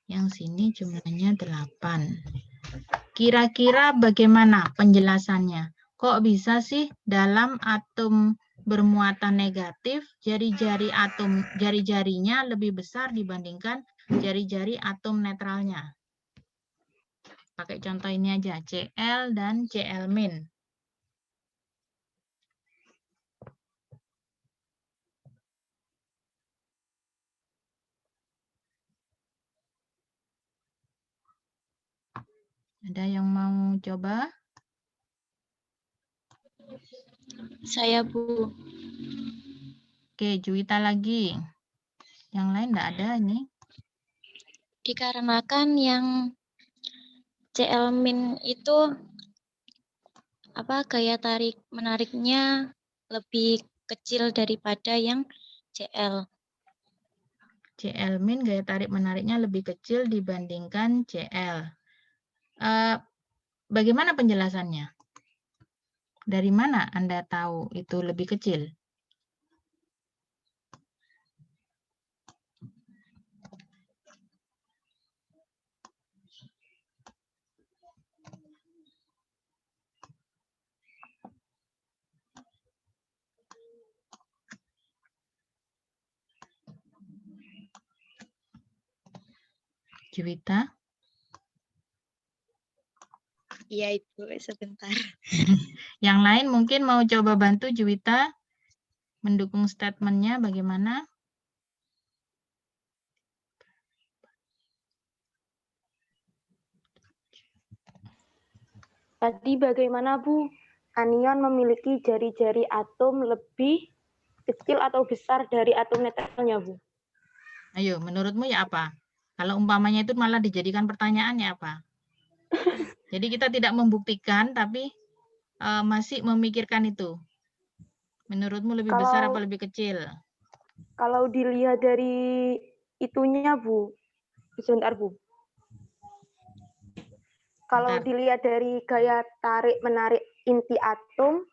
Yang sini jumlahnya 8. Kira-kira bagaimana penjelasannya? Kok bisa sih dalam atom bermuatan negatif, jari-jarinya lebih besar dibandingkan jari-jari atom netralnya? Pakai contoh ini aja, Cl dan Cl min. Ada yang mau coba? Saya, Bu. Oke, Juwita lagi. Yang lain enggak ada ini. Dikarenakan yang Cl min itu gaya tarik menariknya lebih kecil daripada yang Cl. Cl min gaya tarik menariknya lebih kecil dibandingkan Cl. Bagaimana penjelasannya? Dari mana Anda tahu itu lebih kecil? Juwita? Iya, Ibu, sebentar. Yang lain mungkin mau coba bantu Juwita mendukung statementnya bagaimana? Tadi bagaimana, Bu? Anion memiliki jari-jari atom lebih kecil atau besar dari atom netralnya, Bu? Ayo, menurutmu ya apa? Kalau umpamanya itu malah dijadikan pertanyaan ya apa? Jadi kita tidak membuktikan, tapi masih memikirkan itu. Menurutmu lebih besar apa lebih kecil? Kalau dilihat dari itunya, Bu. Sebentar, Bu. Kalau Bentar. dilihat dari gaya tarik-menarik inti atom,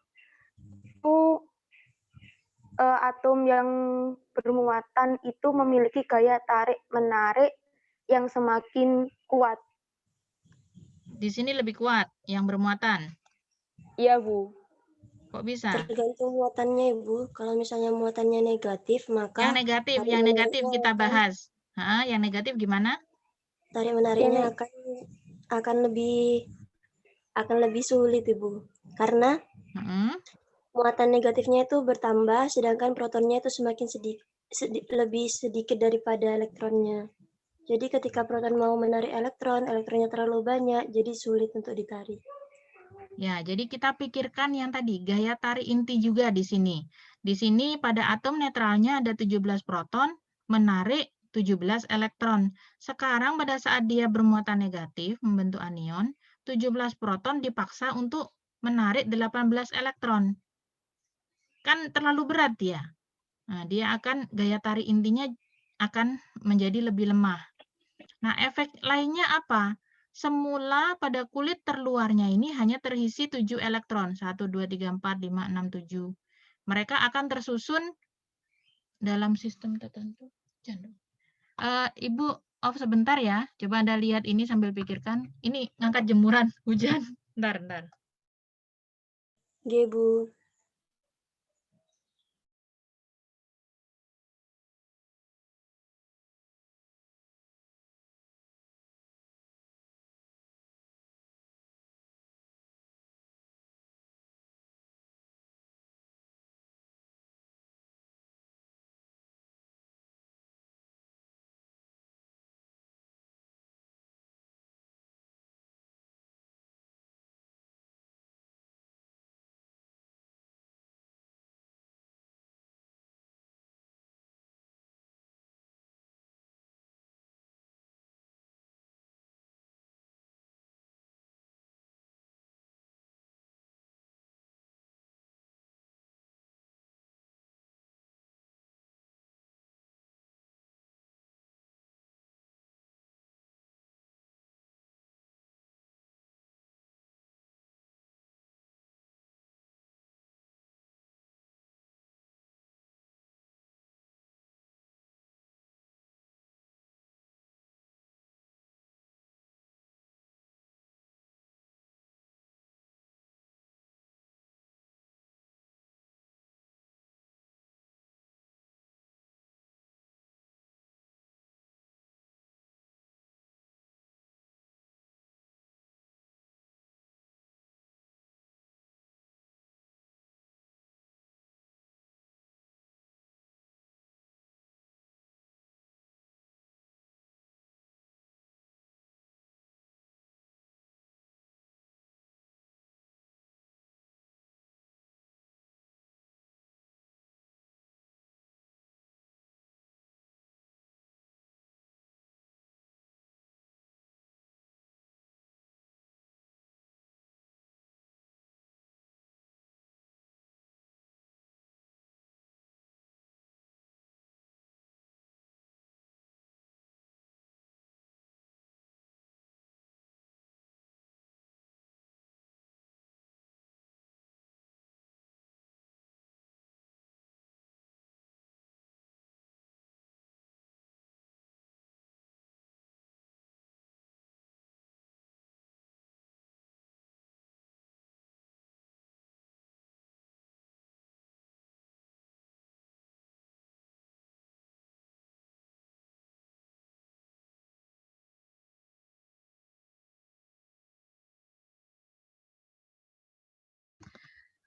itu atom yang bermuatan itu memiliki gaya tarik-menarik yang semakin kuat. Di sini lebih kuat yang bermuatan. Iya, Bu. Kok bisa? Tergantung muatannya, Ibu. Kalau misalnya muatannya negatif, maka Yang negatif kita bahas. Yang negatif gimana? tarik menariknya akan lebih sulit, Ibu. Karena muatan negatifnya itu bertambah, sedangkan protonnya itu semakin lebih sedikit daripada elektronnya. Jadi ketika proton mau menarik elektronnya terlalu banyak, jadi sulit untuk ditarik. Ya, jadi kita pikirkan yang tadi, gaya tarik inti juga di sini. Di sini pada atom netralnya ada 17 proton, menarik 17 elektron. Sekarang pada saat dia bermuatan negatif, membentuk anion, 17 proton dipaksa untuk menarik 18 elektron. Kan terlalu berat dia. Nah, dia akan, gaya tarik intinya akan menjadi lebih lemah. Nah, efek lainnya apa? Semula pada kulit terluarnya ini hanya terisi 7 elektron. 1, 2, 3, 4, 5, 6, 7. Mereka akan tersusun dalam sistem tertentu. Ibu, off sebentar ya. Coba Anda lihat ini sambil pikirkan. Ini ngangkat jemuran, hujan. Bentar. Oke, Bu.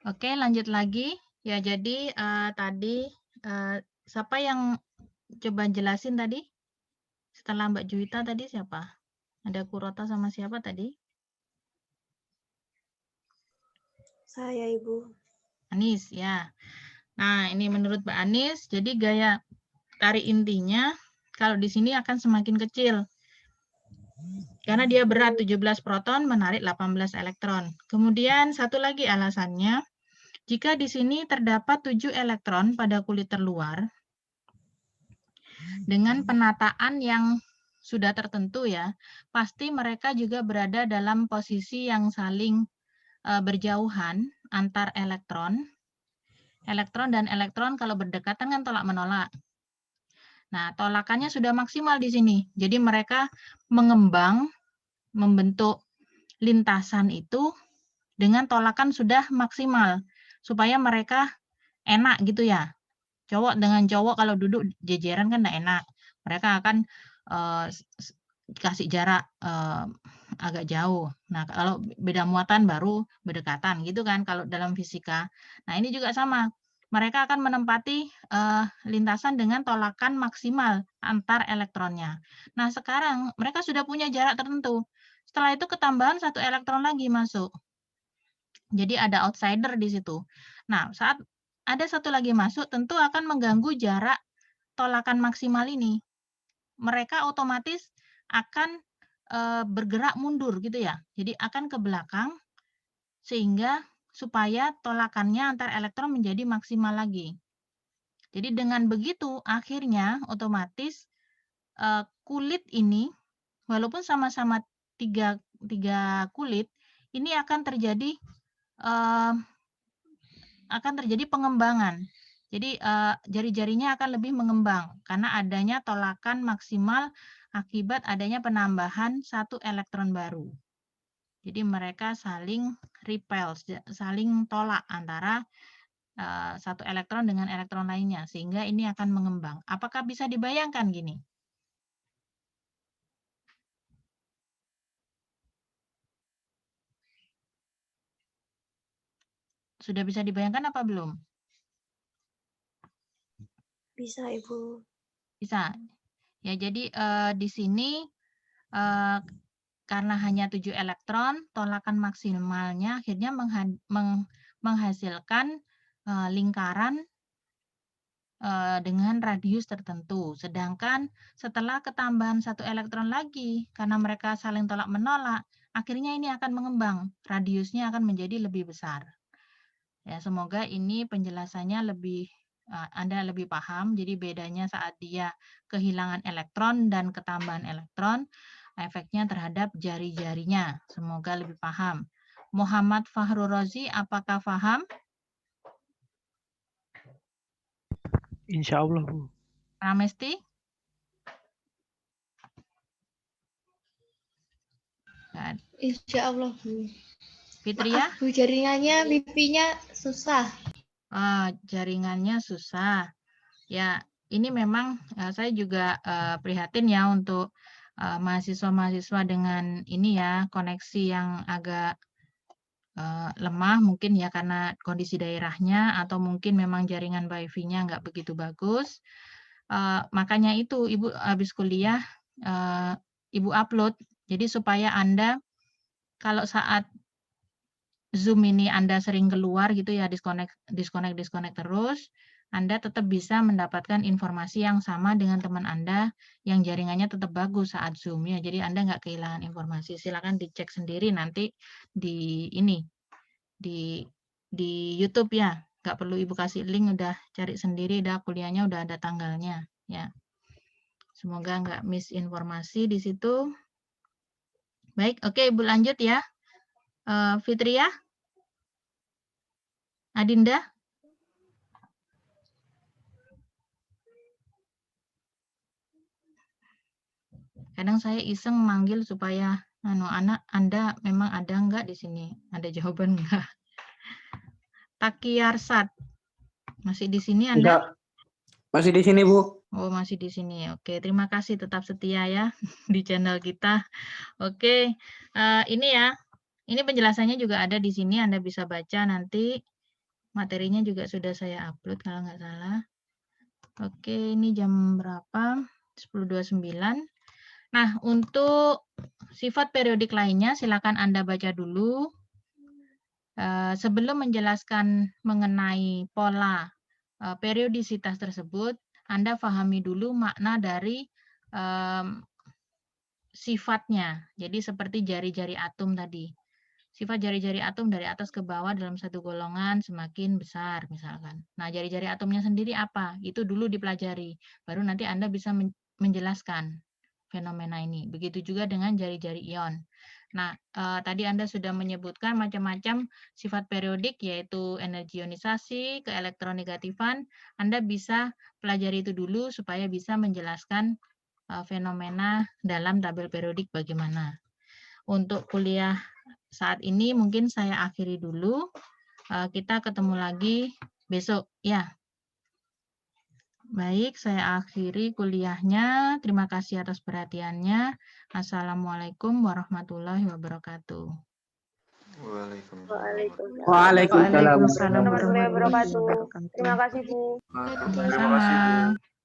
Oke, lanjut lagi. Ya, jadi tadi siapa yang coba jelasin tadi? Setelah Mbak Juwita tadi siapa? Ada Kurota sama siapa tadi? Saya, Ibu. Anis, ya. Nah, ini menurut Mbak Anis, jadi gaya tarik intinya kalau di sini akan semakin kecil. Karena dia berat 17 proton, menarik 18 elektron. Kemudian satu lagi alasannya, jika di sini terdapat 7 elektron pada kulit terluar, dengan penataan yang sudah tertentu ya, pasti mereka juga berada dalam posisi yang saling berjauhan antar elektron. Elektron dan elektron kalau berdekatan kan tolak-menolak. Nah, tolakannya sudah maksimal di sini. Jadi mereka mengembang, membentuk lintasan itu dengan tolakan sudah maksimal. Supaya mereka enak gitu ya. Cowok dengan cowok kalau duduk jejeran kan enggak enak. Mereka akan kasih jarak agak jauh. Nah, kalau beda muatan baru berdekatan gitu kan kalau dalam fisika. Nah, ini juga sama. Mereka akan menempati lintasan dengan tolakan maksimal antar elektronnya. Nah, sekarang mereka sudah punya jarak tertentu. Setelah itu ketambahan 1 elektron lagi masuk. Jadi ada outsider di situ. Nah, saat ada 1 lagi masuk, tentu akan mengganggu jarak tolakan maksimal ini. Mereka otomatis akan bergerak mundur gitu ya. Jadi akan ke belakang sehingga supaya tolakannya antar elektron menjadi maksimal lagi. Jadi dengan begitu akhirnya otomatis kulit ini walaupun sama-sama tiga kulit ini akan terjadi pengembangan. Jadi jari-jarinya akan lebih mengembang karena adanya tolakan maksimal akibat adanya penambahan 1 elektron baru. Jadi mereka saling repel, saling tolak antara 1 elektron dengan elektron lainnya sehingga ini akan mengembang. Apakah bisa dibayangkan gini? Sudah bisa dibayangkan apa belum? Bisa, Ibu. Bisa. Ya, jadi di sini karena hanya 7 elektron, tolakan maksimalnya akhirnya menghasilkan lingkaran dengan radius tertentu. Sedangkan setelah ketambahan 1 elektron lagi, karena mereka saling tolak-menolak, akhirnya ini akan mengembang. Radiusnya akan menjadi lebih besar. Ya, semoga ini penjelasannya Anda lebih paham. Jadi bedanya saat dia kehilangan elektron dan ketambahan elektron, efeknya terhadap jari-jarinya. Semoga lebih paham. Muhammad Fahru Rozi, apakah paham? Insya Allah, Bu. Ramesti? Insya Allah, Bu. Fitria? Maaf, Bu, jaringannya wifi-nya susah. Jaringannya susah. Ya, ini memang saya juga prihatin ya untuk mahasiswa-mahasiswa dengan ini ya, koneksi yang agak lemah mungkin ya karena kondisi daerahnya atau mungkin memang jaringan wifi-nya nggak begitu bagus. Makanya itu Ibu habis kuliah Ibu upload. Jadi supaya Anda kalau saat Zoom ini Anda sering keluar gitu ya, disconnect terus, Anda tetap bisa mendapatkan informasi yang sama dengan teman Anda yang jaringannya tetap bagus saat Zoom ya. Jadi Anda nggak kehilangan informasi. Silakan dicek sendiri nanti di YouTube ya. Nggak perlu Ibu kasih link, udah cari sendiri, udah kuliahnya udah ada tanggalnya ya. Semoga nggak miss informasi di situ. Baik, oke Ibu lanjut ya. Fitria? Adinda? Kadang saya iseng manggil supaya anak Anda memang ada enggak di sini? Ada jawaban enggak? Takiarsat. Masih di sini Anda? Enggak. Masih di sini, Bu. Oh, masih di sini. Oke, terima kasih tetap setia ya di channel kita. Oke, ini ya. Ini penjelasannya juga ada di sini, Anda bisa baca nanti. Materinya juga sudah saya upload kalau nggak salah. Oke, ini jam berapa? 10.29. Nah, untuk sifat periodik lainnya, silakan Anda baca dulu. Sebelum menjelaskan mengenai pola periodisitas tersebut, Anda pahami dulu makna dari sifatnya. Jadi seperti jari-jari atom tadi. Sifat jari-jari atom dari atas ke bawah dalam satu golongan semakin besar misalkan. Nah, jari-jari atomnya sendiri apa? Itu dulu dipelajari. Baru nanti Anda bisa menjelaskan fenomena ini. Begitu juga dengan jari-jari ion. Nah, tadi Anda sudah menyebutkan macam-macam sifat periodik, yaitu energi ionisasi, keelektronegatifan. Anda bisa pelajari itu dulu supaya bisa menjelaskan fenomena dalam tabel periodik bagaimana. Untuk kuliah saat ini mungkin saya akhiri dulu. Kita ketemu lagi besok ya. Baik, saya akhiri kuliahnya. Terima kasih atas perhatiannya. Assalamualaikum warahmatullahi wabarakatuh. Waalaikumsalam. Warahmatullahi wabarakatuh. Terima kasih, Bu. Terima kasih, Bu.